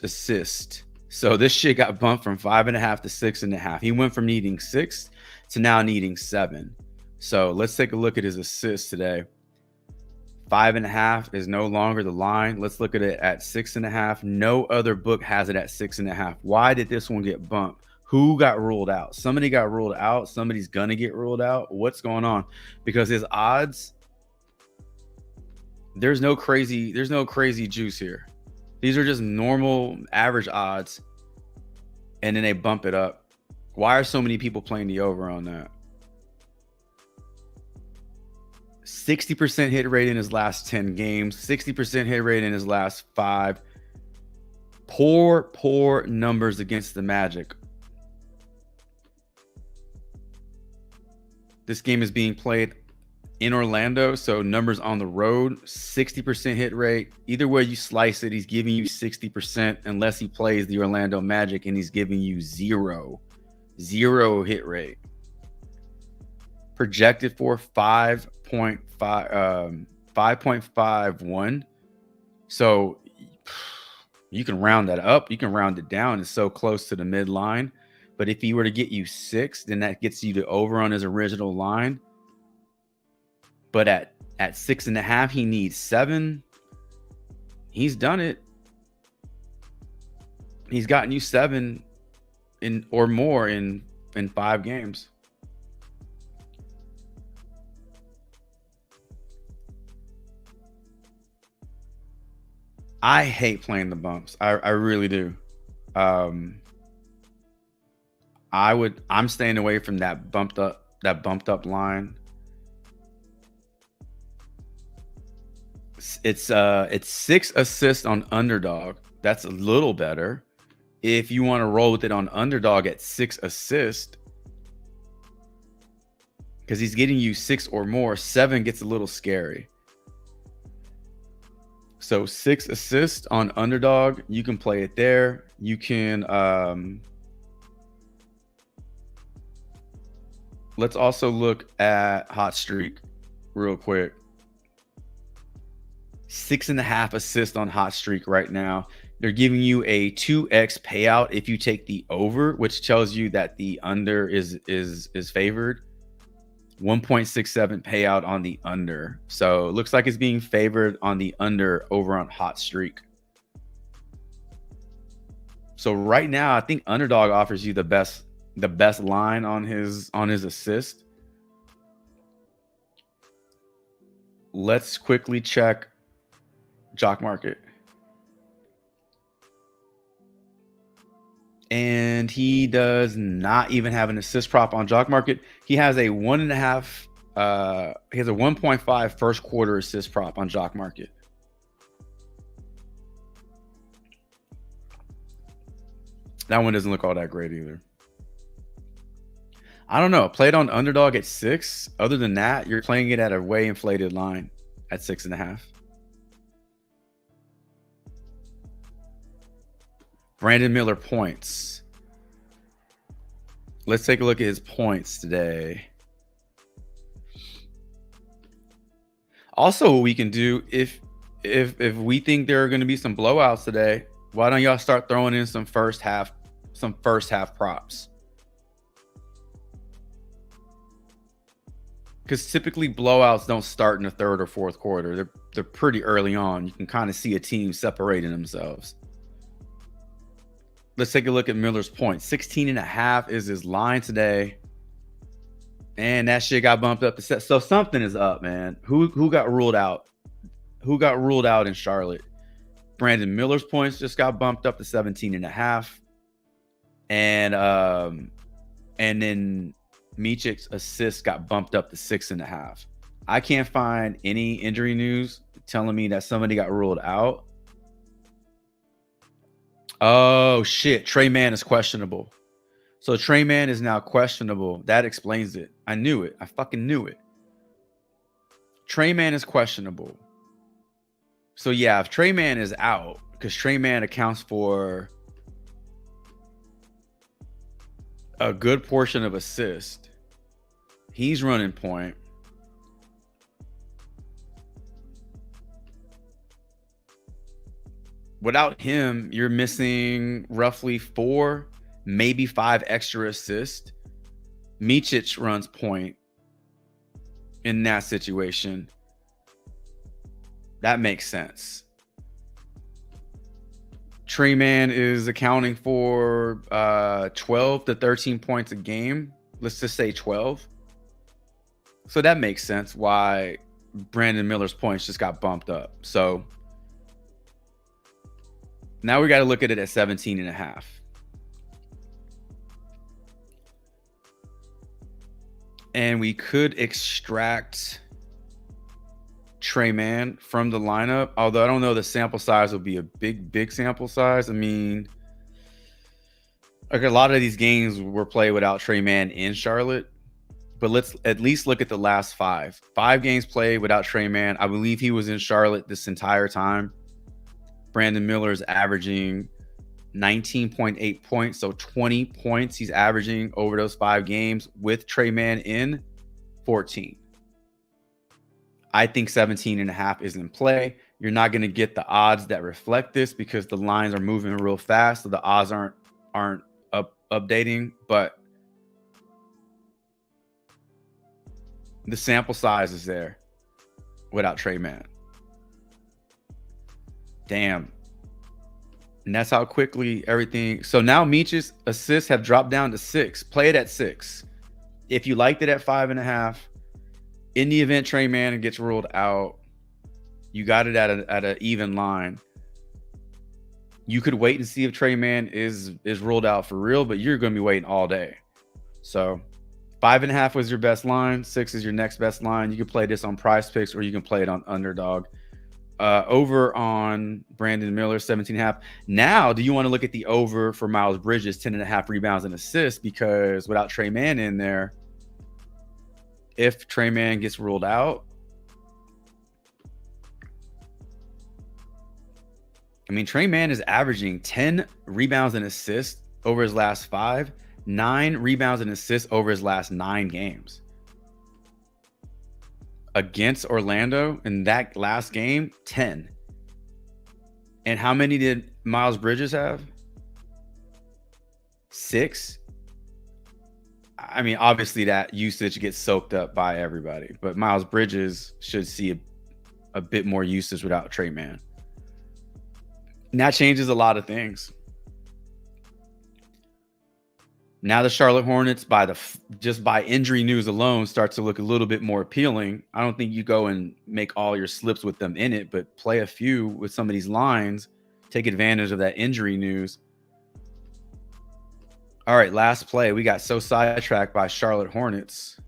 assist. So this shit got bumped from 5.5 to 6.5. He went from needing 6 to now needing 7. So let's take a look at his assists today. 5.5 is no longer the line. Let's look at it at 6.5. No other book has it at 6.5. Why did this one get bumped? Who got ruled out? Somebody got ruled out. Somebody's gonna get ruled out. What's going on? Because his odds, there's no crazy juice here. These are just normal average odds, and then they bump it up. Why are so many people playing the over on that? 60% hit rate in his last 10 games, 60% hit rate in his last 5. Poor numbers against the Magic. This game is being played in Orlando, so numbers on the road, 60% hit rate. Either way you slice it, he's giving you 60% unless he plays the Orlando Magic, and he's giving you zero hit rate. Projected for 5.51. So you can round that up, you can round it down. It's so close to the midline. But if he were to get you 6, then that gets you to over on his original line. But at 6.5, he needs 7. He's done it. He's gotten you 7 or more in 5 games. I hate playing the bumps. I really do. I'm staying away from that bumped up line. It's 6 assists on underdog. That's a little better. If you want to roll with it on underdog at 6 assists, because he's getting you 6 or more, 7 gets a little scary. So 6 assists on underdog, you can play it there. You can let's also look at HOTSTREAK real quick. 6.5 assists on HOTSTREAK right now. They're giving you a 2x payout if you take the over, which tells you that the under is favored. 1.67 payout on the under. So it looks like it's being favored on the under over on HOTSTREAK. So right now, I think underdog offers you the best line on his assist. Let's quickly check JOCKMKT. And he does not even have an assist prop on JOCKMKT. He has a 1.5 he has a 1.5 first quarter assist prop on JOCKMKT. That one doesn't look all that great either. I don't know. Played on underdog at 6. Other than that, you're playing it at a way inflated line at 6.5. Brandon Miller points. Let's take a look at his points today. Also, what we can do, if we think there are going to be some blowouts today, why don't y'all start throwing in some first half props? Because typically blowouts don't start in the third or fourth quarter. They're pretty early on. You can kind of see a team separating themselves. Let's take a look at Miller's points. 16.5 is his line today. And that shit got bumped up to set. So something is up, man. Who got ruled out? Who got ruled out in Charlotte? Brandon Miller's points just got bumped up to 17.5. And then Micic's assists got bumped up to 6.5. I can't find any injury news telling me that somebody got ruled out. Oh, shit. Trey Mann is questionable. So Trey Mann is now questionable. That explains it. I knew it. I fucking knew it. Trey Mann is questionable. So yeah, if Trey Mann is out, because Trey Mann accounts for a good portion of assist, he's running point. Without him, you're missing roughly 4, maybe 5 extra assists. Micic runs point in that situation. That makes sense. Trey Mann is accounting for 12 to 13 points a game. Let's just say 12. So that makes sense why Brandon Miller's points just got bumped up. So now we got to look at it at 17.5. And we could extract Trey Mann from the lineup, although I don't know the sample size will be a big sample size. I mean, like a lot of these games were played without Trey Mann in Charlotte, but let's at least look at the last 5 games played without Trey Mann. I believe he was in Charlotte this entire time. Brandon Miller is averaging 19.8 points, so 20 points he's averaging over those 5 games with Trey Mann in 14. I think 17.5 is in play. You're not going to get the odds that reflect this because the lines are moving real fast, so the odds aren't updating, but the sample size is there without Trey Mann. Damn. And that's how quickly everything. So now Micic's assists have dropped down to 6. Play it at 6. If you liked it at 5.5, in the event Trey Mann gets ruled out, you got it at an even line. You could wait and see if Trey Mann is ruled out for real, but you're going to be waiting all day. So 5.5 was your best line. 6 is your next best line. You can play this on PrizePicks or you can play it on Underdog. Over on Brandon Miller, 17.5. Now, do you want to look at the over for Miles Bridges, 10.5 rebounds and assists? Because without Trey Mann in there, if Trey Mann gets ruled out, I mean, Trey Mann is averaging 10 rebounds and assists over his last 5, 9 rebounds and assists over his last 9 games. Against Orlando in that last game, 10. And how many did Miles Bridges have? 6. I mean, obviously that usage gets soaked up by everybody, but Miles Bridges should see a bit more usage without Trey Mann. And that changes a lot of things. Now the Charlotte Hornets, just by injury news alone, start to look a little bit more appealing. I don't think you go and make all your slips with them in it, but play a few with some of these lines. Take advantage of that injury news. All right, last play. We got so sidetracked by Charlotte Hornets.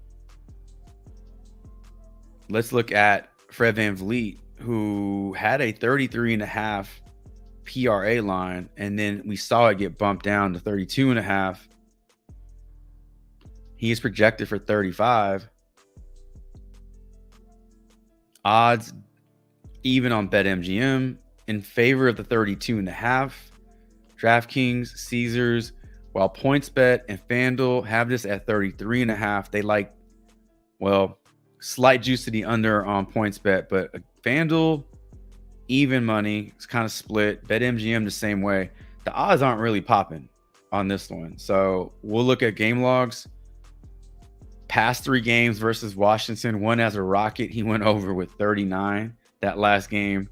Let's look at Fred VanVleet, who had a 33.5 PRA line, and then we saw it get bumped down to 32.5. He is projected for 35. Odds even on BetMGM in favor of the 32.5. DraftKings, Caesars, while PointsBet and FanDuel have this at 33.5. They like, well, slight juice to the under on PointsBet, but FanDuel, even money. It's kind of split. BetMGM the same way. The odds aren't really popping on this one. So we'll look at game logs. Past 3 games versus Washington, one as a Rocket, he went over with 39 that last game.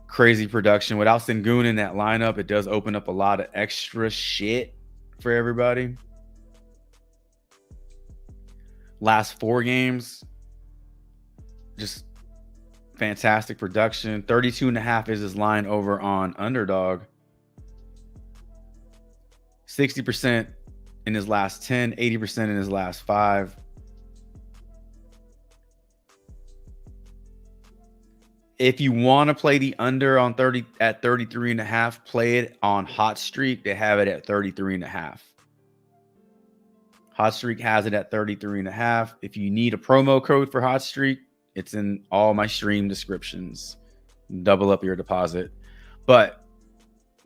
Crazy production. Without Sengun in that lineup, it does open up a lot of extra shit for everybody. Last 4 games, just fantastic production. 32.5 is his line over on Underdog. 60% in his last 10, 80% in his last 5. If you want to play the under on 30 at 33.5, play it on HOTSTREAK. They have it at 33.5. HOTSTREAK has it at 33.5. If you need a promo code for HOTSTREAK, it's in all my stream descriptions. Double up your deposit. But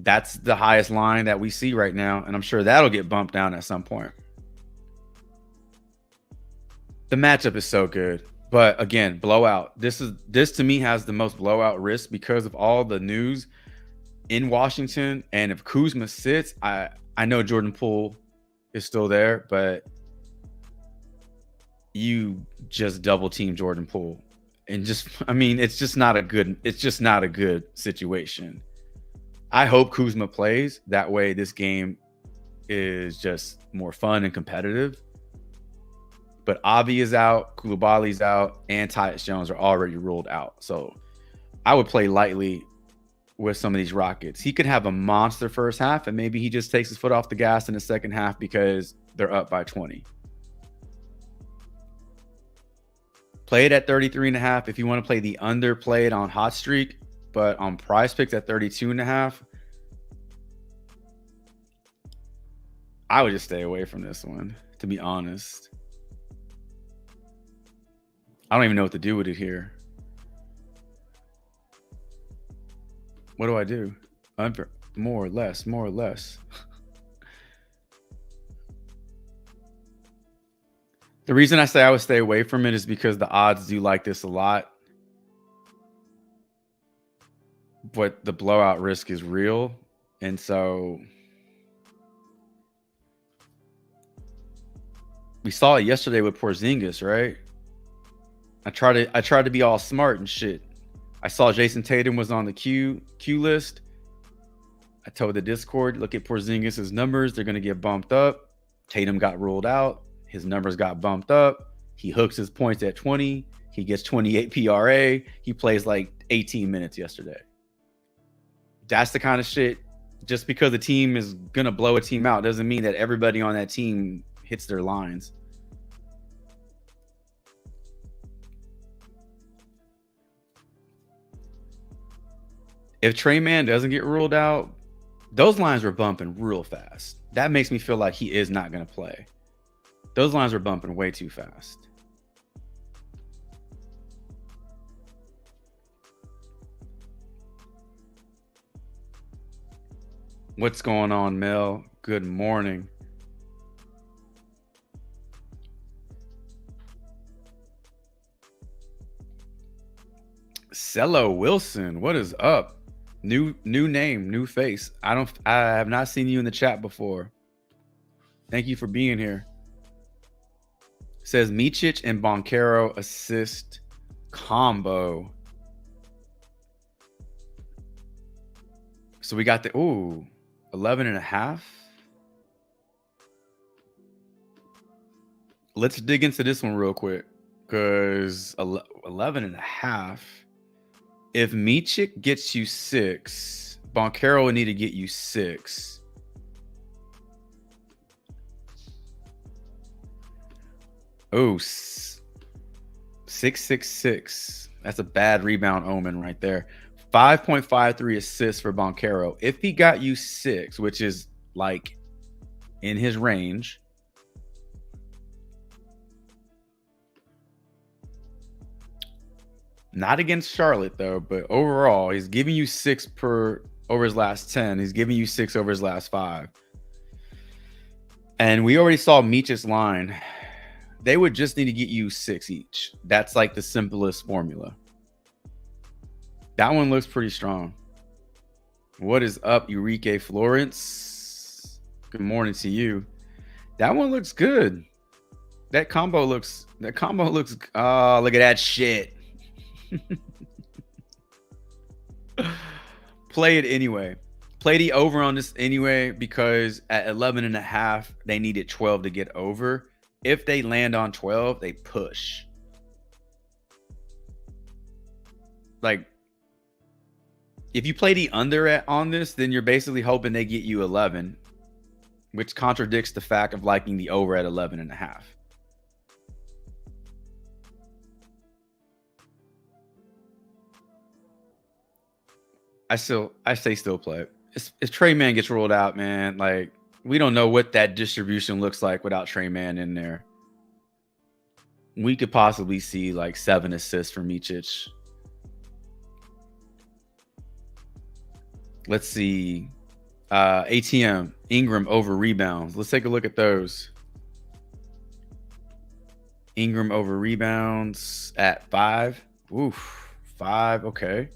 that's the highest line that we see right now, and I'm sure that'll get bumped down at some point. The matchup is so good. But again, blowout. This to me has the most blowout risk because of all the news in Washington. And if Kuzma sits, I know Jordan Poole is still there, but you just double team Jordan Poole. And just, I mean, it's just not a good situation. I hope Kuzma plays. That way this game is just more fun and competitive. But Avi is out, Koulibaly's out, and Tyus Jones are already ruled out. So I would play lightly with some of these Rockets. He could have a monster first half, and maybe he just takes his foot off the gas in the second half because they're up by 20. Play it at 33.5. If you want to play the under, play it on HOTSTREAK. But on PrizePicks at 32.5, I would just stay away from this one, to be honest. I don't even know what to do with it here. What do I do? More or less, more or less. The reason I say I would stay away from it is because the odds do like this a lot. But the blowout risk is real. And so we saw it yesterday with Porzingis, right? I tried to be all smart and shit. I saw Jason Tatum was on the Q list. I told the Discord, look at Porzingis' numbers. They're going to get bumped up. Tatum got ruled out. His numbers got bumped up. He hooks his points at 20. He gets 28 PRA. He plays like 18 minutes yesterday. That's the kind of shit. Just because the team is going to blow a team out doesn't mean that everybody on that team hits their lines. If Trey Mann doesn't get ruled out, those lines were bumping real fast. That makes me feel like he is not going to play. Those lines were bumping way too fast. What's going on, Mel? Good morning. Cello Wilson, what is up? New name, new face. I have not seen you in the chat before. Thank you for being here. Says Micic and Banchero assist combo. So we got the 11.5. Let's dig into this one real quick, because 11.5. If Micic gets you 6, Banchero will need to get you 6. Oh, 666. That's a bad rebound omen right there. 5.53 assists for Banchero. If he got you 6, which is like in his range, not against Charlotte though, but overall, he's giving you 6 over his last 10. He's giving you 6 over his last 5. And we already saw Micic's line. They would just need to get you 6 each. That's like the simplest formula. That one looks pretty strong. What is up, Eureka Florence? Good morning to you. That one looks good. That combo looks, look at that shit. Play it anyway. Play the over on this anyway, because at 11.5, they needed 12 to get over. If they land on 12, they push. Like, if you play the under on this, then you're basically hoping they get you 11. which contradicts the fact of liking the over at 11.5. I say still play it. If Trey Man gets rolled out, man, like we don't know what that distribution looks like without Trey Man in there. We could possibly see like 7 assists from Micic. Let's see. ATM, Ingram over rebounds. Let's take a look at those. Ingram over rebounds at 5. Oof, 5. Okay.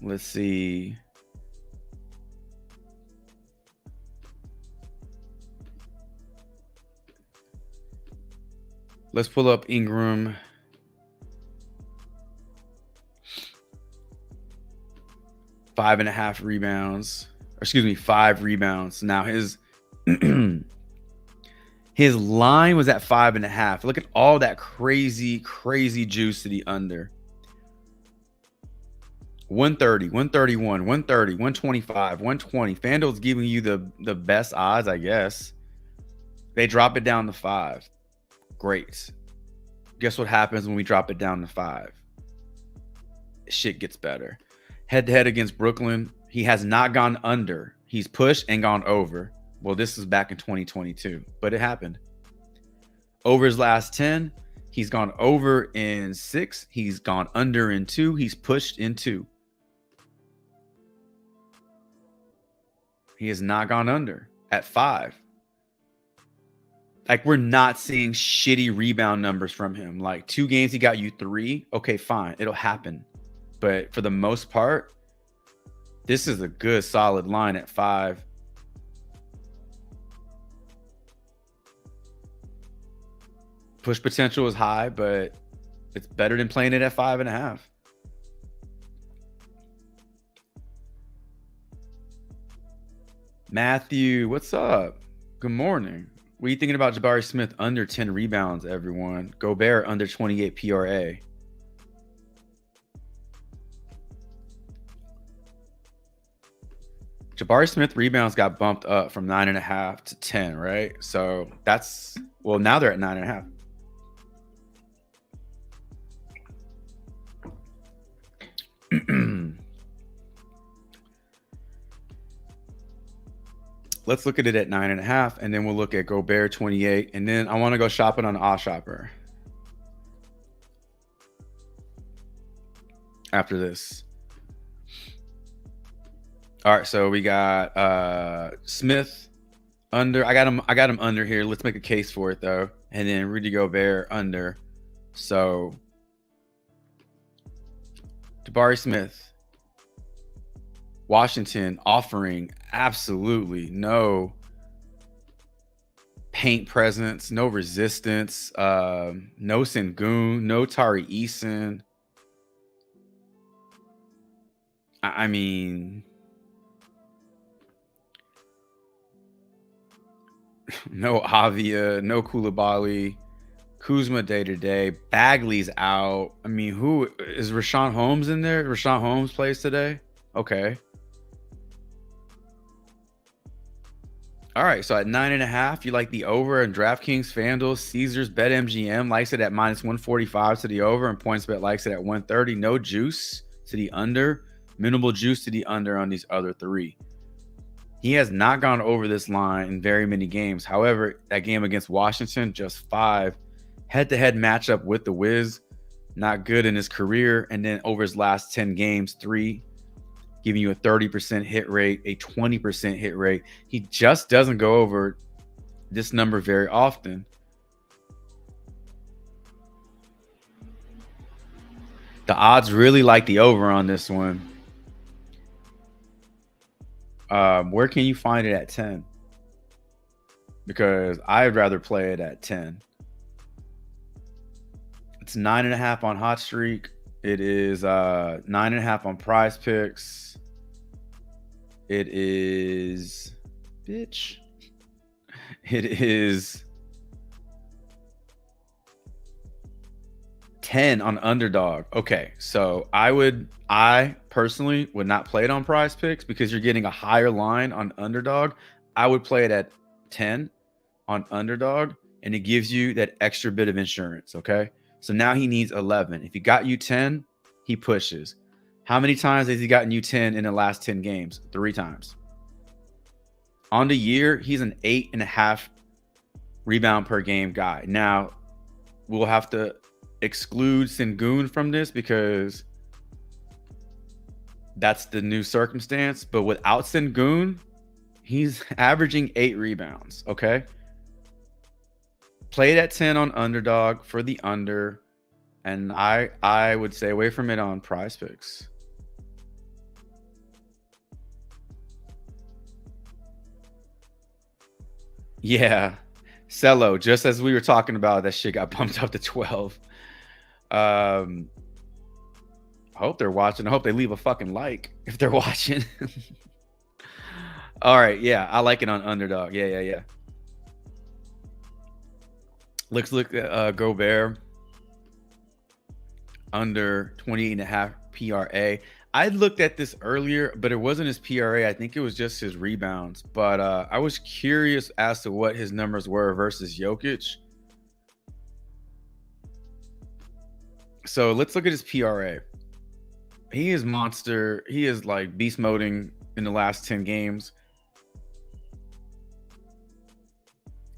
Let's see. Let's pull up Ingram. Five and a half rebounds. Or excuse me, 5 rebounds. Now his his line was at 5.5. Look at all that crazy juice to the under. 130, 131, 130, 125, 120. FanDuel's giving you the best odds, I guess. They drop it down to 5. Great. Guess what happens when we drop it down to 5? Shit gets better. Head-to-head against Brooklyn, he has not gone under. He's pushed and gone over. Well, this is back in 2022, but it happened. Over his last 10, he's gone over in 6. He's gone under in 2. He's pushed in 2. He has not gone under at 5. Like, we're not seeing shitty rebound numbers from him. Like, 2 games, he got you 3. Okay, fine. It'll happen. But for the most part, this is a good, solid line at 5. Push potential is high, but it's better than playing it at 5.5. Matthew, what's up? Good morning. What are you thinking about Jabari Smith under 10 rebounds, everyone? Gobert under 28 PRA. Jabari Smith rebounds got bumped up from 9.5 to 10, right? So that's, well, now they're at 9.5. Let's look at it at 9.5, and then we'll look at Gobert 28, and then I want to go shopping on OddsShopper after this. All right, so we got Smith under. I got him under here. Let's make a case for it though, and then Rudy Gobert under. So Jabari Smith, Washington offering absolutely no paint presence, no resistance, no Sengun, no Tari Eason. I mean, no Avia, no Koulibaly, Kuzma day to day. Bagley's out. I mean, who is Rashawn Holmes in there? Rashawn Holmes plays today. Okay. All right, so at 9.5, you like the over, and DraftKings, FanDuel, Caesars, BetMGM likes it at -145 to the over, and PointsBet likes it at 130. No juice to the under, minimal juice to the under on these other 3. He has not gone over this line in very many games. However, that game against Washington, just 5. Head-to-head matchup with the Wiz, not good in his career, and then over his last 10 games, 3. Giving you a 30% hit rate, a 20% hit rate. He just doesn't go over this number very often. The odds really like the over on this one. Where can you find it at 10? Because I'd rather play it at 10. It's 9.5 on HOTSTREAK. It is 9.5 on PrizePicks. It is, bitch. It is 10 on underdog. Okay, so I personally would not play it on PrizePicks because you're getting a higher line on underdog. I would play it at 10 on underdog, and it gives you that extra bit of insurance. Okay, so now he needs 11. If he got you 10, he pushes. How many times has he gotten you 10 in the last 10 games? 3 times. On the year, he's an 8.5 rebound per game guy. Now, we'll have to exclude Sengun from this because that's the new circumstance. But without Sengun, he's averaging 8 rebounds. Okay. Played at 10 on underdog for the under. And I would stay away from it on PrizePicks. Yeah. Cello, just as we were talking about, that shit got bumped up to 12. I hope they're watching. I hope they leave a fucking like if they're watching. All right, yeah, I like it on underdog. Yeah. Let's look at Gobert under 28.5 PRA. I looked at this earlier, but it wasn't his PRA. I think it was just his rebounds. But I was curious as to what his numbers were versus Jokic. So let's look at his PRA. He is monster. He is like beast moding in the last 10 games.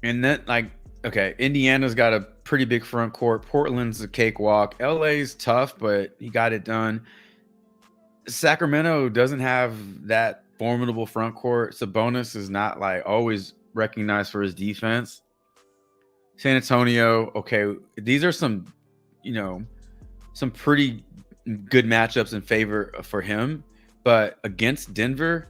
And then, like, okay, Indiana's got a pretty big front court. Portland's a cakewalk. LA's tough, but he got it done. Sacramento doesn't have that formidable front court. Sabonis is not like always recognized for his defense. San Antonio, okay, these are some, some pretty good matchups in favor for him. But against Denver,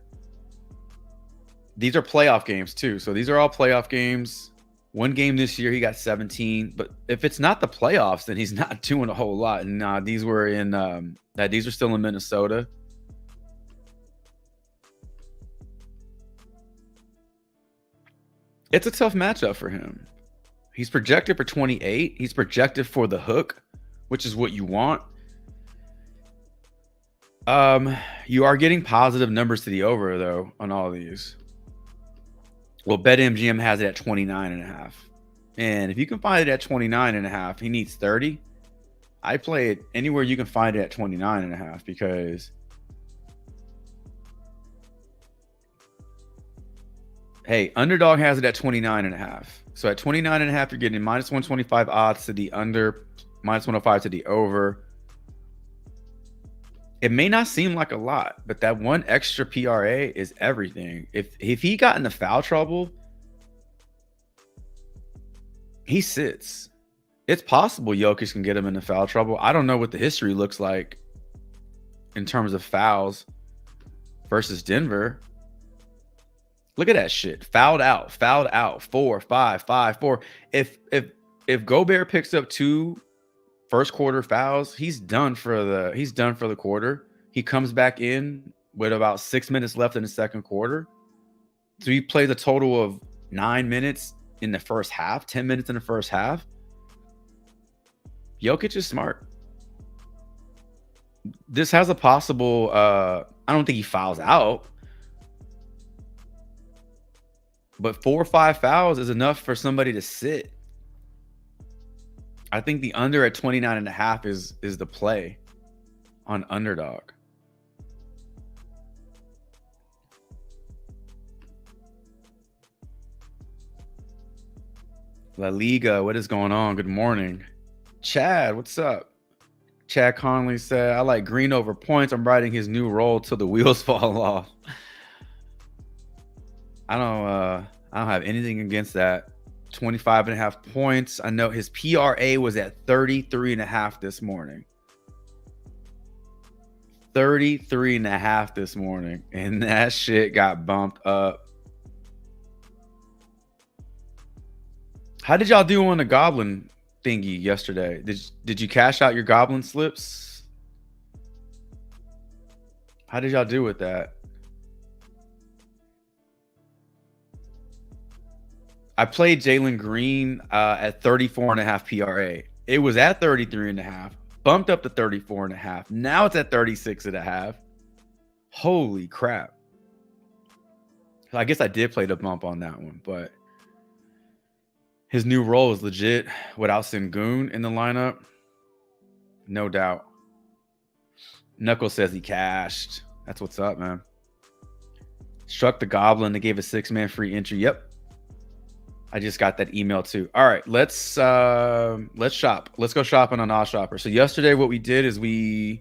these are playoff games too. So these are all playoff games. One game this year, he got 17. But if it's not the playoffs, then he's not doing a whole lot. And these were in these are still in Minnesota. It's a tough matchup for him. He's projected for 28. He's projected for the hook, which is what you want. You are getting positive numbers to the over though on all of these. Well, BetMGM has it at 29.5. And if you can find it at 29.5, he needs 30. I play it anywhere you can find it at 29.5 because hey, underdog has it at 29.5. So at 29.5, you're getting minus 125 odds to the under, minus 105 to the over. It may not seem like a lot, but that one extra PRA is everything. If he got into foul trouble, he sits. It's possible Jokic can get him into foul trouble. I don't know what the history looks like in terms of fouls versus Denver. Look at that shit. Fouled out. 4, 5, 5, 4. If Gobert picks up 2 first quarter fouls, he's done for the quarter. He comes back in with about 6 minutes left in the second quarter. So he plays a total of 9 minutes in the first half, 10 minutes in the first half. Jokic is smart. This has a possible I don't think he fouls out. But 4 or 5 fouls is enough for somebody to sit. I think the under at 29.5 is the play on underdog. La Liga, what is going on? Good morning. Chad, what's up? Chad Conley said, I like Green over points. I'm riding his new role till the wheels fall off. I don't have anything against that. 25.5 points. I know his PRA was at 33.5 this morning. 33.5 this morning. And that shit got bumped up. How did y'all do on the Goblin thingy yesterday? Did you cash out your Goblin slips? How did y'all do with that? I played Jalen Green at 34.5 PRA. It was at 33.5, bumped up to 34.5. Now it's at 36.5. Holy crap. I guess I did play the bump on that one, but his new role is legit without Sengun in the lineup. No doubt. Knuckles says he cashed. That's what's up, man. Struck the Goblin. They gave a 6-man free entry. Yep. I just got that email too. All right, let's shop. Let's go shopping on OddsShopper. So yesterday, what we did is we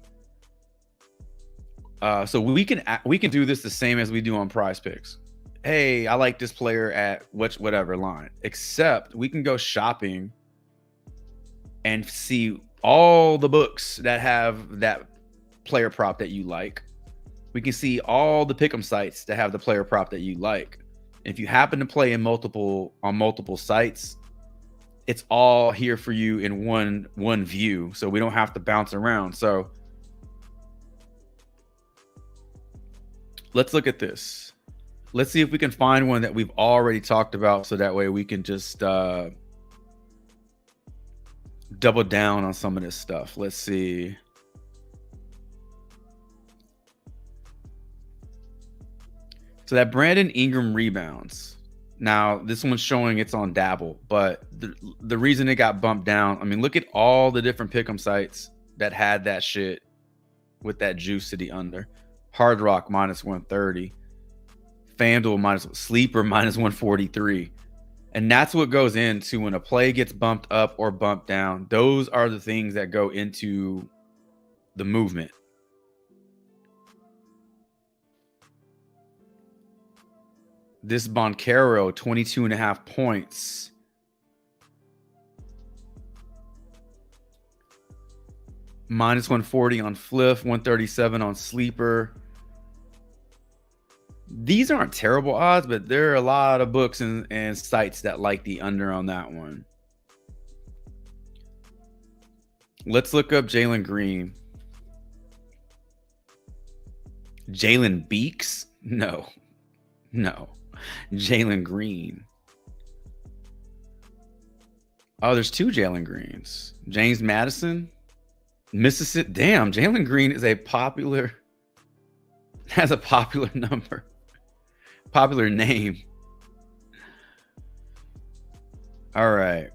can do this the same as we do on PrizePicks. Hey, I like this player at whatever line. Except we can go shopping and see all the books that have that player prop that you like. We can see all the pick'em sites that have the player prop that you like. If you happen to play on multiple sites, it's all here for you in one view, so we don't have to bounce around. So let's look at this. Let's see if we can find one that we've already talked about, so that way we can just double down on some of this stuff. Let's see. So that Brandon Ingram rebounds. Now, this one's showing it's on Dabble, but the reason it got bumped down, I mean, look at all the different pick'em sites that had that shit with that juice to the under. Hard Rock minus 130. FanDuel minus Sleeper minus 143. And that's what goes into when a play gets bumped up or bumped down. Those are the things that go into the movement. This Boncaro, 22.5 points. Minus 140 on Fliff, 137 on Sleeper. These aren't terrible odds, but there are a lot of books and sites that like the under on that one. Let's look up Jalen Green. Jalen Beeks? No. Jalen Green. Oh, there's two Jalen Greens. James Madison, Mississippi. Damn, Jalen Green is has a popular number, popular name. All right.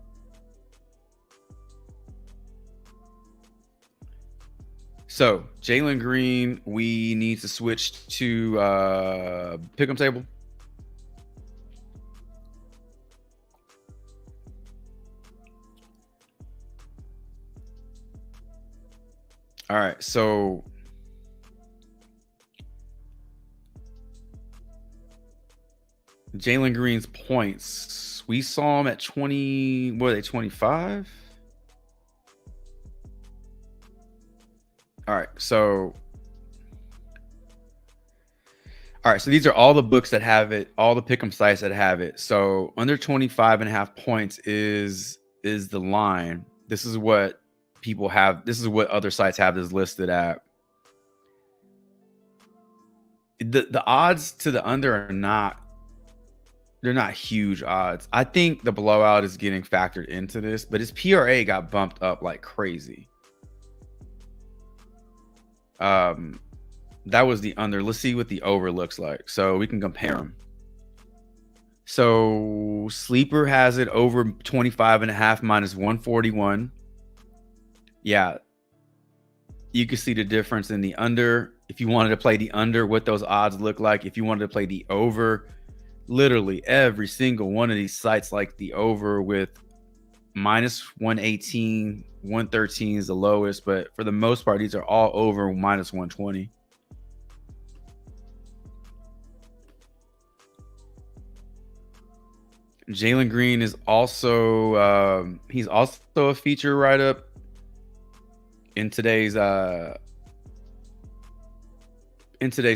So Jalen Green, we need to switch to pick'em table. All right, so Jalen Green's points, we saw him at 20, what are they, 25? All right, so these are all the books that have it, all the pick'em sites that have it. So under 25.5 points is the line. This is what people have. This is what other sites have this listed at. The odds to the under are not, they're not huge odds. I think the blowout is getting factored into this, but his PRA got bumped up like crazy. That was the under. Let's see what the over looks like, so we can compare them. So Sleeper has it over 25.5 minus 141. Yeah, you can see the difference in the under. If you wanted to play the under, what those odds look like. If you wanted to play the over, literally every single one of these sites like the over with minus 118, 113 is the lowest, but for the most part, these are all over minus 120. Jalen Green is also he's also a feature write-up in today's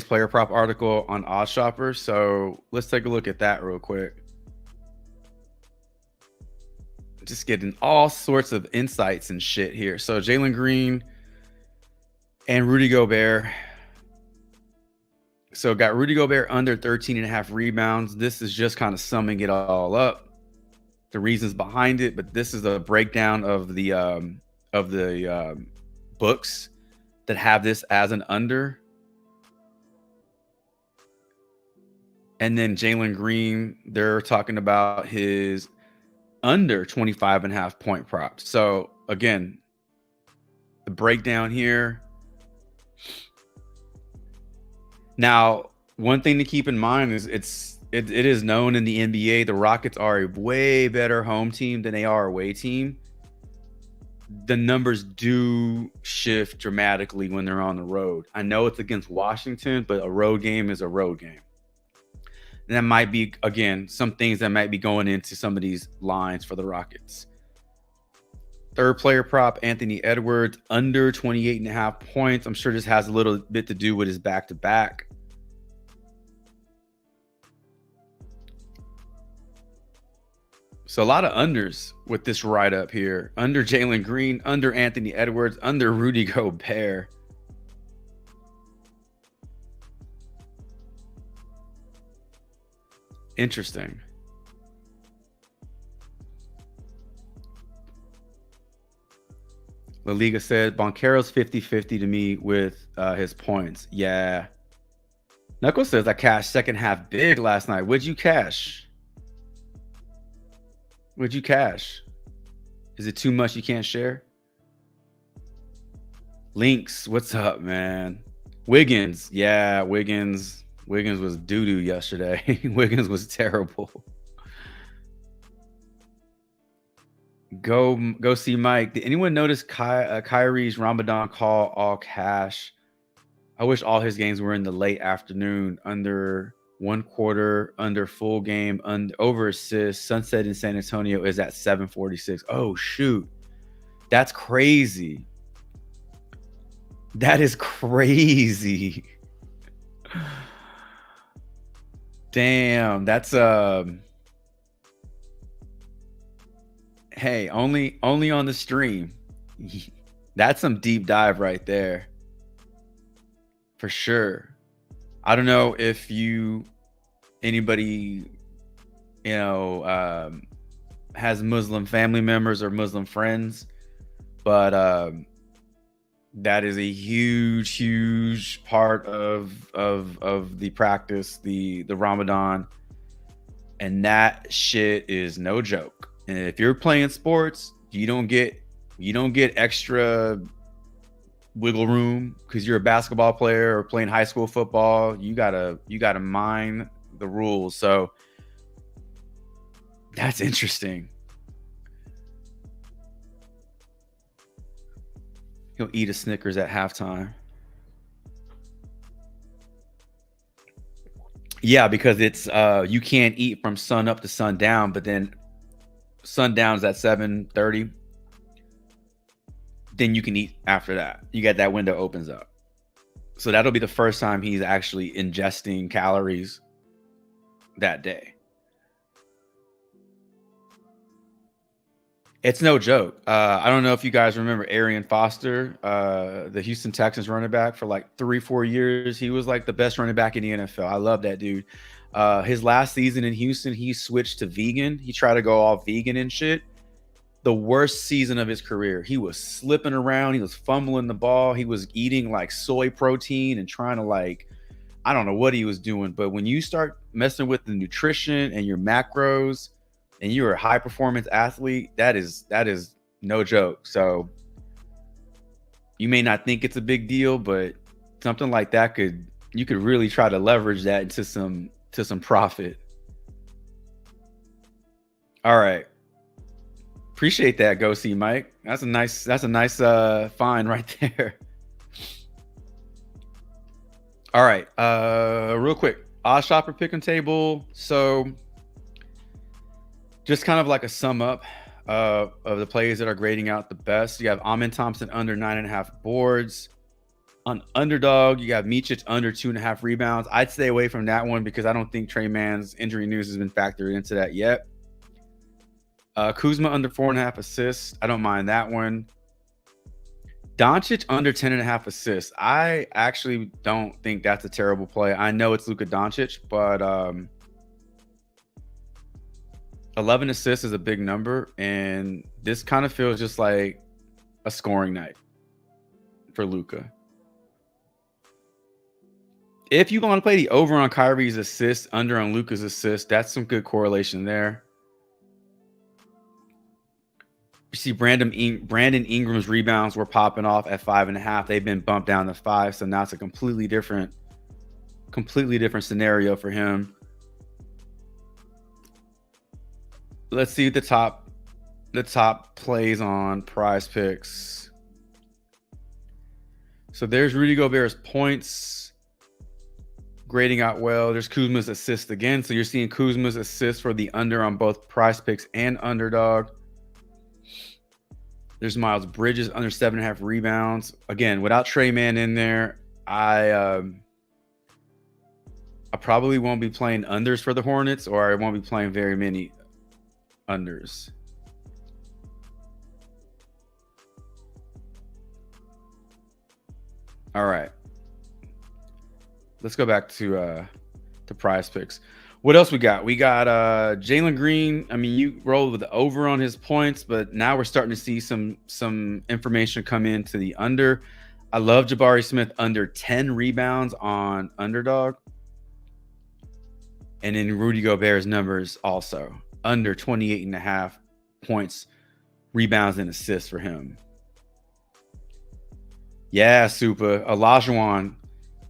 player prop article on OddsShopper. So let's take a look at that real quick. Just getting all sorts of insights and shit here. So Jalen Green and Rudy Gobert. So got Rudy Gobert under 13.5 rebounds. This is just kind of summing it all up. the reasons behind it, but this is a breakdown of the books that have this as an under. And then Jalen Green, they're talking about his under 25.5 point prop. So again, the breakdown here. Now, one thing to keep in mind is it is known in the NBA the Rockets are a way better home team than they are away team. The numbers do shift dramatically when they're on the road. I know it's against Washington, but a road game is a road game. And that might be, again, some things that might be going into some of these lines for the Rockets. Third player prop, Anthony Edwards, under 28.5 points. I'm sure this has a little bit to do with his back-to-back. So a lot of unders with this write-up here. Under Jalen Green, under Anthony Edwards, under Rudy Gobert. Interesting. La Liga said, Boncaro's 50-50 to me with his points. Yeah. Knuckles says, I cashed second half big last night. What'd you cash? What'd you cash? Is it too much you can't share? Links, what's up, man? Wiggins. Yeah, Wiggins was doo-doo yesterday. Wiggins was terrible. Go see Mike. Did anyone notice Kyrie's Ramadan call all cash? I wish all his games were in the late afternoon, under 1 quarter, under full game, over assist. Sunset in San Antonio is at 7:46. Oh, shoot. That's crazy. That is crazy. Damn, that's hey, only on the stream. That's some deep dive right there. For sure. I don't know if anybody, has Muslim family members or Muslim friends, but that is a huge part of the practice, the Ramadan, and that shit is no joke. And if you're playing sports, you don't get extra wiggle room because you're a basketball player or playing high school football. You gotta mind the rules. So that's interesting. He'll eat a Snickers at halftime. Yeah, because it's you can't eat from sun up to sundown, but then sundown's at 7:30. Then you can eat after that. You get that window opens up. So that'll be the first time he's actually ingesting calories that day. It's no joke. I don't know if you guys remember Arian Foster, the Houston Texans running back for like 3-4 years. He was like the best running back in the NFL. I love that dude. His last season in Houston, he switched to vegan. He tried to go all vegan and shit. The worst season of his career. He was slipping around. He was fumbling the ball. He was eating like soy protein and trying to I don't know what he was doing. But when you start messing with the nutrition and your macros, and you're a high performance athlete, that is no joke. So you may not think it's a big deal, but something like that you could really try to leverage that into some profit. All right. Appreciate that, Go See Mike. That's a nice find right there. All right. Real quick. Odds Shopper pick 'em table. So just kind of like a sum up of the plays that are grading out the best. You have Amin Thompson under 9.5 boards. On underdog, you got Micic under 2.5 rebounds. I'd stay away from that one because I don't think Trey Mann's injury news has been factored into that yet. Kuzma under 4.5 assists. I don't mind that one. Doncic under 10.5 assists. I actually don't think that's a terrible play. I know it's Luka Doncic, but 11 assists is a big number, and this kind of feels just like a scoring night for Luka. If you want to play the over on Kyrie's assist, under on Luka's assist, that's some good correlation there. You see Brandon Ingram's rebounds were popping off at 5.5. They've been bumped down to 5, so now it's a completely different scenario for him. Let's see the top plays on PrizePicks. So there's Rudy Gobert's points grading out well. There's Kuzma's assist again. So you're seeing Kuzma's assist for the under on both PrizePicks and Underdog. There's Miles Bridges under 7.5 rebounds. Again, without Trey Mann in there, I probably won't be playing unders for the Hornets, or I won't be playing very many unders. All right. Let's go back to PrizePicks. What else we got? We got Jalen Green. I mean, you rolled with the over on his points, but now we're starting to see some information come into the under. I love Jabari Smith under 10 rebounds on Underdog. And then Rudy Gobert's numbers also under 28.5 points, rebounds, and assists for him. Yeah, super. Olajuwon.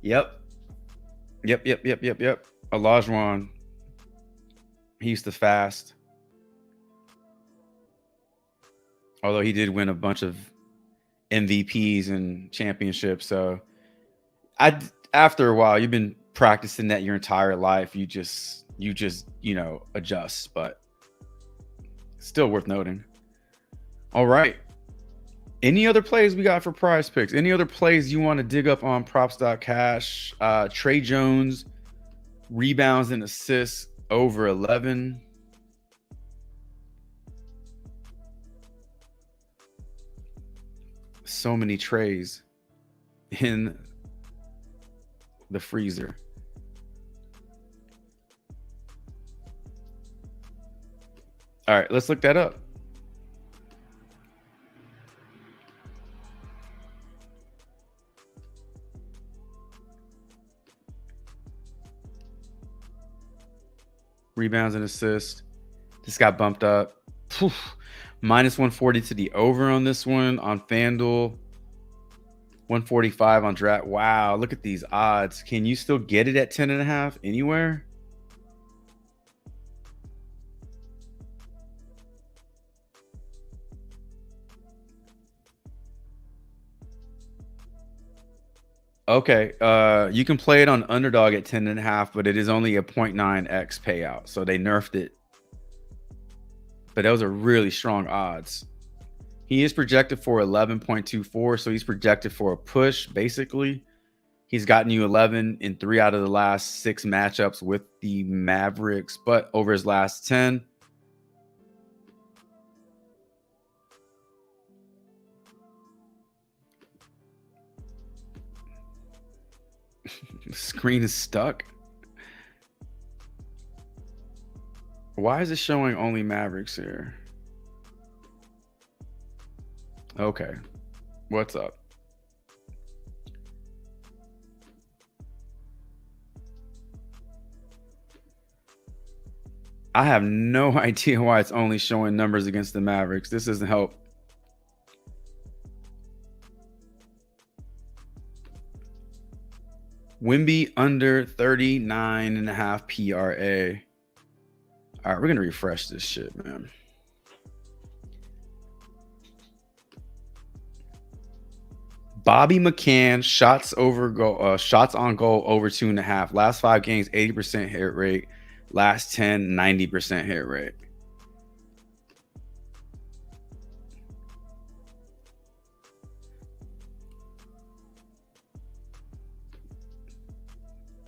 Yep. Olajuwon. He used to fast. Although he did win a bunch of MVPs and championships. So after a while, you've been practicing that your entire life. You just, adjust, but still worth noting. All right. Any other plays we got for PrizePicks? Any other plays you want to dig up on props.cash? Trey Jones, rebounds and assists over 11. So many trays in the freezer. All right, let's look that up. Rebounds and assists. This got bumped up. Minus 140 to the over on this one on FanDuel. 145 on draft. Wow, look at these odds. Can you still get it at 10.5 anywhere? Okay, you can play it on Underdog at 10.5, but it is only a 0.9x payout, so they nerfed it. But those are really strong odds. He is projected for 11.24, so he's projected for a push, basically. He's gotten you 11 in 3 out of the last 6 matchups with the Mavericks, but over his last 10. Screen is stuck. Why is it showing only Mavericks here? Okay. What's up? I have no idea why it's only showing numbers against the Mavericks. This doesn't help. Wemby under 39.5 PRA. All right, we're going to refresh this shit, man. Bobby McCann, shots on goal over 2.5. Last 5 games, 80% hit rate. Last 10, 90% hit rate.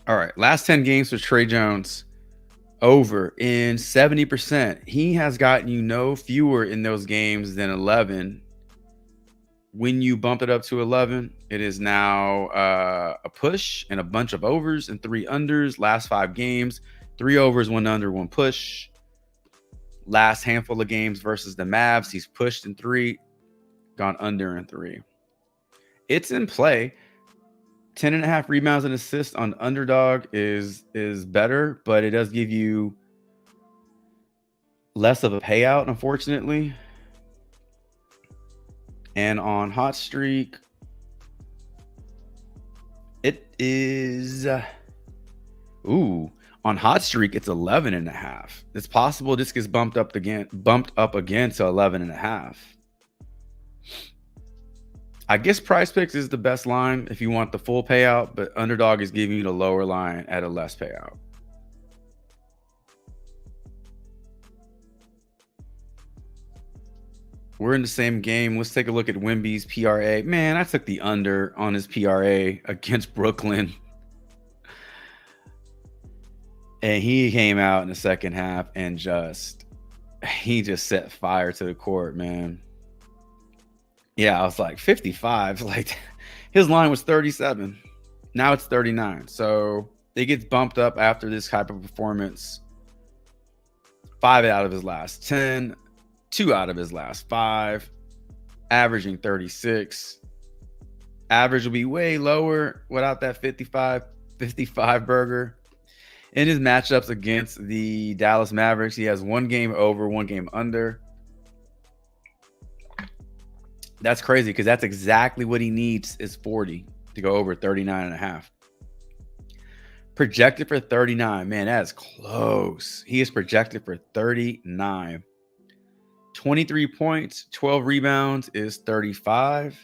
All right, last 10 games for Trey Jones, over in 70%. He has gotten you no fewer in those games than 11. When you bump it up to 11, it is now a push and a bunch of overs and 3 unders. Last 5 games, 3 overs, 1 under, 1 push. Last handful of games versus the Mavs, he's pushed in 3, gone under in 3. It's in play. 10.5 rebounds and assists on underdog is better, but it does give you less of a payout, unfortunately. And on hot streak, it is on hot streak, it's 11.5. It's possible this gets bumped up again to 11.5. I guess PrizePicks is the best line if you want the full payout, but underdog is giving you the lower line at a less payout. We're in the same game. Let's take a look at Wemby's PRA. Man, I took the under on his PRA against Brooklyn. And he came out in the second half and he just set fire to the court, man. Yeah, I was like 55. Like his line was 37. Now it's 39. So it gets bumped up after this type of performance. 5 out of his last 10, 2 out of his last 5, averaging 36. Average will be way lower without that 55 burger. In his matchups against the Dallas Mavericks, he has 1 game over, 1 game under. That's crazy because that's exactly what he needs is 40 to go over 39.5. Projected for 39. Man, that is close. He is projected for 39. 23 points, 12 rebounds is 35.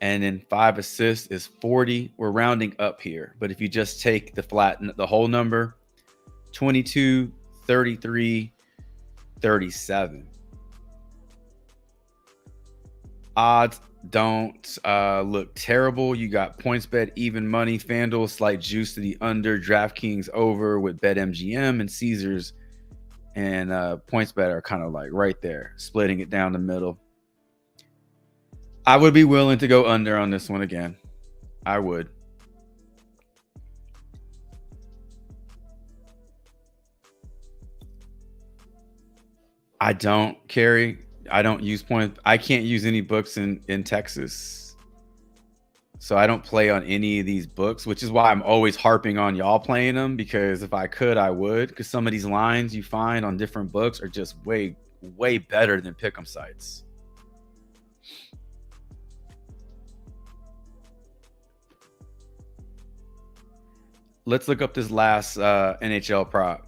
And then 5 assists is 40. We're rounding up here. But if you just take the whole number, 22, 33, 37. Odds don't look terrible. You got PointsBet, even money, FanDuel, slight juice to the under, DraftKings over with BetMGM, and Caesars and PointsBet are kind of like right there, splitting it down the middle. I would be willing to go under on this one again. I would. I don't carry. I don't use points. I can't use any books in Texas. So I don't play on any of these books, which is why I'm always harping on y'all playing them, because if I could, I would. Because some of these lines you find on different books are just way, way better than pick'em sites. Let's look up this last NHL prop.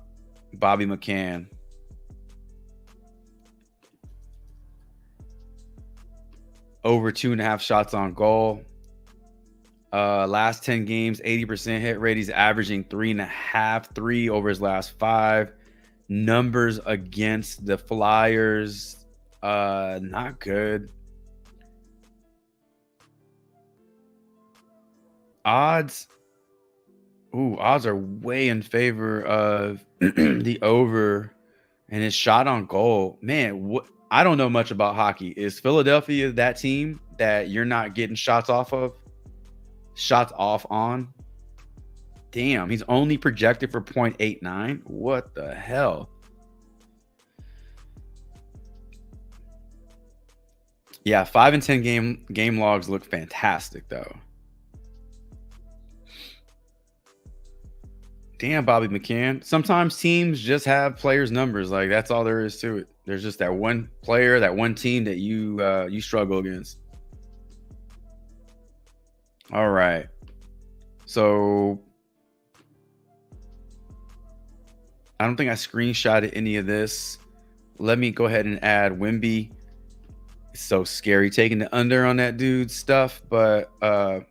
Bobby McCann. Over 2.5 shots on goal. Last 10 games, 80% hit rate. He's averaging 3.5, 3 over his last 5. Numbers against the Flyers, not good. Odds are way in favor of the over and his shot on goal. Man, I don't know much about hockey. Is Philadelphia that team that you're not getting shots off on? Damn, he's only projected for 0.89. What the hell? Yeah, 5 and 10 game logs look fantastic though. Damn, Bobby McCann. Sometimes teams just have players' numbers. Like that's all there is to it. There's just that one player, that one team that you struggle against. All right. So I don't think I screenshotted any of this. Let me go ahead and add Wemby. It's so scary taking the under on that dude's stuff, but I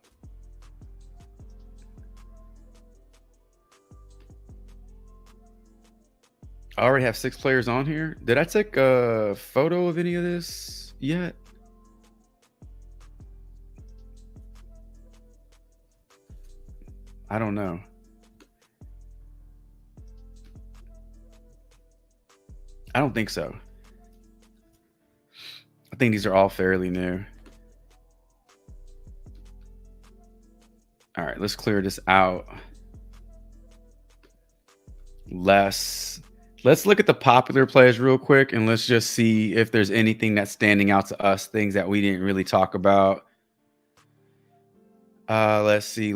already have 6 players on here. Did I take a photo of any of this yet? I don't know. I don't think so. I think these are all fairly new. All right, let's clear this out. Less Let's look at the popular players real quick, and let's just see if there's anything that's standing out to us, things that we didn't really talk about. Let's see.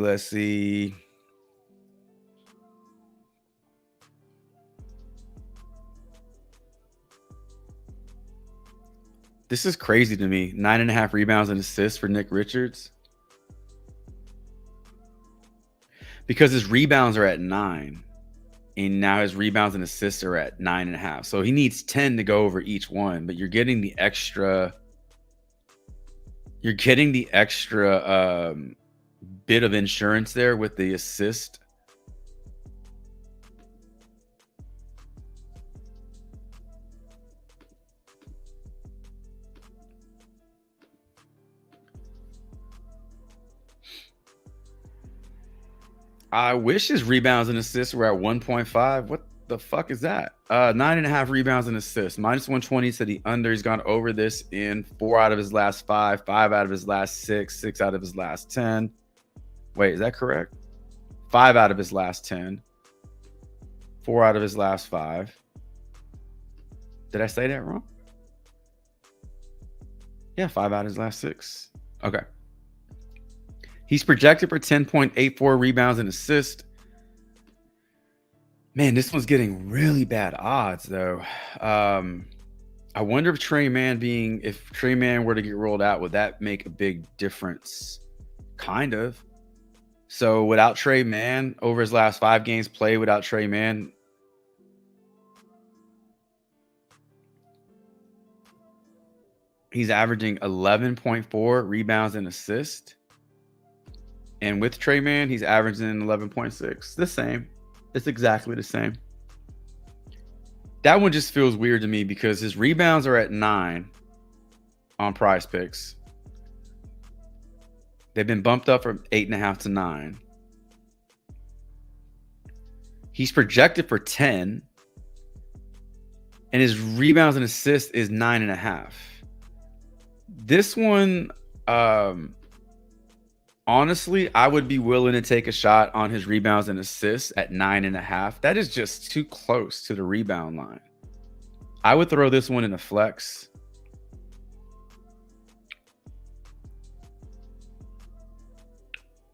This is crazy to me. 9.5 rebounds and assists for Nick Richards. Because his rebounds are at 9. And now his rebounds and assists are at 9.5. So he needs 10 to go over each one, but you're getting the extra. You're getting the extra bit of insurance there with the assist. I wish his rebounds and assists were at 1.5. What the fuck is that? 9.5 rebounds and assists. -120 to the under. He's gone over this in 4 out of his last 5, 5 out of his last 6, 6 out of his last 10. Wait, is that correct? 5 out of his last 10. 4 out of his last 5. Did I say that wrong? Yeah, 5 out of his last 6. Okay. He's projected for 10.84 rebounds and assists. Man, this one's getting really bad odds, though. I wonder if Trey Mann were to get rolled out, would that make a big difference? Kind of. So without Trey Mann, over his last 5 games played without Trey Mann, he's averaging 11.4 rebounds and assists. And with Trey Mann, he's averaging 11.6. The same. It's exactly the same. That one just feels weird to me because his rebounds are at 9 on PrizePicks. They've been bumped up from 8.5 to 9. He's projected for 10. And his rebounds and assists is 9.5. This one, honestly, I would be willing to take a shot on his rebounds and assists at 9.5. That is just too close to the rebound line. I would throw this one in a flex.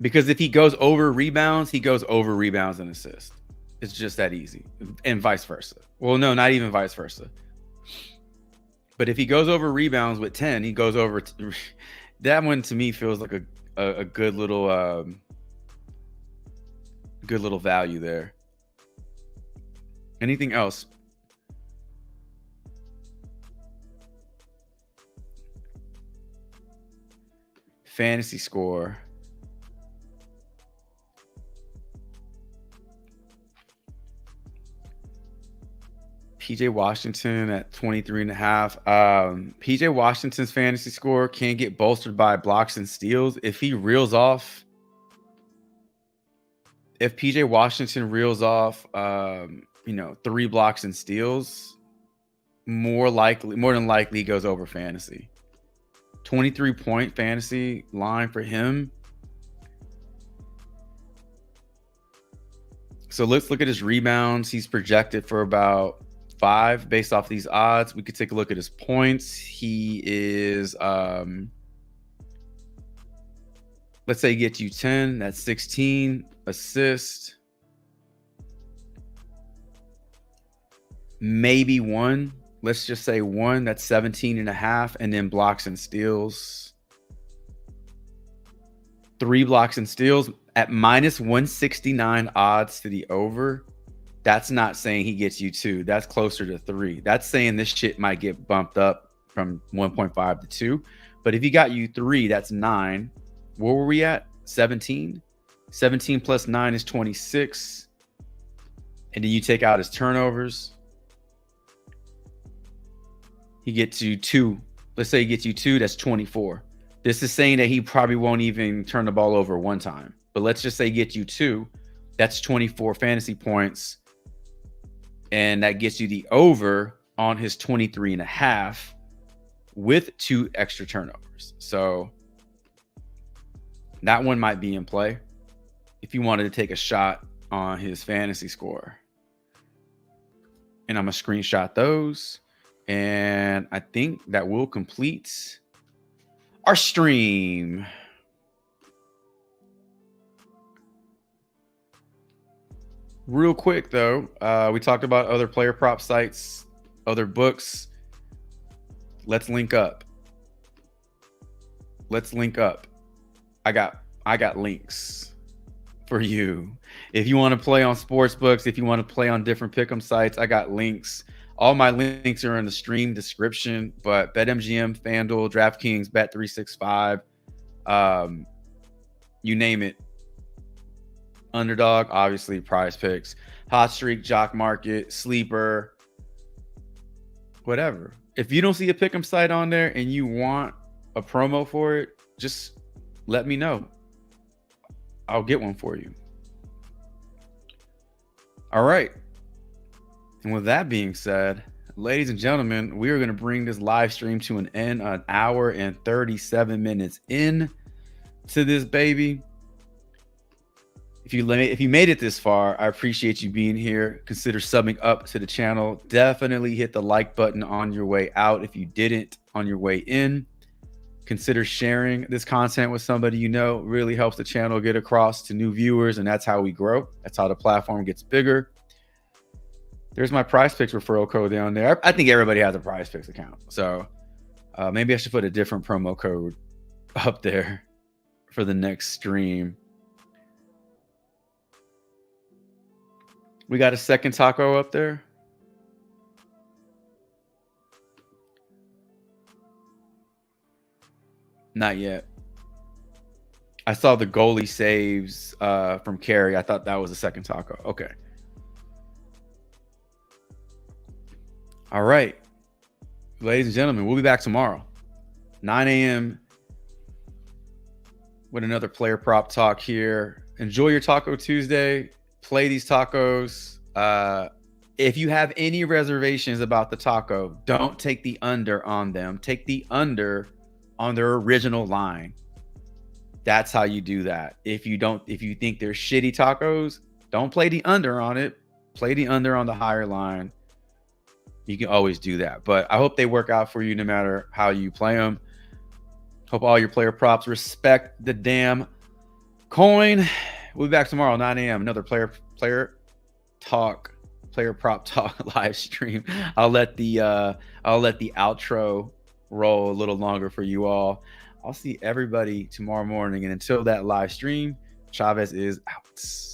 Because if he goes over rebounds, he goes over rebounds and assists. It's just that easy. And vice versa. Well, no, not even vice versa. But if he goes over rebounds with 10, he goes over. That one to me feels like a good little value there. Anything else? Fantasy score. PJ Washington at 23.5. PJ Washington's fantasy score can get bolstered by blocks and steals. If PJ Washington reels off 3 blocks and steals, more than likely he goes over fantasy. 23-point fantasy line for him. So let's look at his rebounds. He's projected for about 5 based off these odds. We could take a look at his points. He is let's say he gets you 10, that's 16. Assist, maybe 1. Let's just say 1, that's 17.5. And then blocks and steals, 3 blocks and steals at -169 odds to the over. That's not saying he gets you 2. That's closer to 3. That's saying this shit might get bumped up from 1.5 to 2. But if he got you 3, that's 9. Where were we at? 17. 17 plus 9 is 26. And then you take out his turnovers. He gets you 2. Let's say he gets you 2. That's 24. This is saying that he probably won't even turn the ball over one time. But let's just say he gets you 2. That's 24 fantasy points. And that gets you the over on his 23.5 with 2 extra turnovers. So that one might be in play if you wanted to take a shot on his fantasy score. and I'm gonna screenshot those. And I think that will complete our stream. Real quick though, we talked about other player prop sites, other books. Let's link up. Let's link up. I got links for you. If you want to play on sports books, if you want to play on different pick'em sites, I got links. All my links are in the stream description, but BetMGM, FanDuel, DraftKings, Bet365, you name it. Underdog, obviously, PrizePicks, HOTSTREAK, JOCKMKT, Sleeper, whatever. If you don't see a pick'em site on there and you want a promo for it, just let me know. I'll get one for you. All right. And with that being said, ladies and gentlemen, we are going to bring this live stream to an end, an hour and 37 minutes in to this baby. If you made it this far, I appreciate you being here. Consider subbing up to the channel. Definitely hit the like button on your way out. If you didn't, on your way in, consider sharing this content with somebody you know. It really helps the channel get across to new viewers, and that's how we grow. That's how the platform gets bigger. There's my PrizePicks referral code down there. I think everybody has a PrizePicks account. So maybe I should put a different promo code up there for the next stream. We got a second taco up there. Not yet. I saw the goalie saves from Carey. I thought that was a second taco. Okay. All right. Ladies and gentlemen, we'll be back tomorrow, 9 a.m. with another player prop talk here. Enjoy your Taco Tuesday. Play these tacos. If you have any reservations about the taco, don't take the under on them. Take the under on their original line. That's how you do that. If you think they're shitty tacos, don't play the under on it. Play the under on the higher line. You can always do that. But I hope they work out for you no matter how you play them. Hope all your player props respect the damn coin. We'll be back tomorrow, 9 a.m. Another player prop talk live stream. I'll let the outro roll a little longer for you all. I'll see everybody tomorrow morning. And until that live stream, Chavez is out.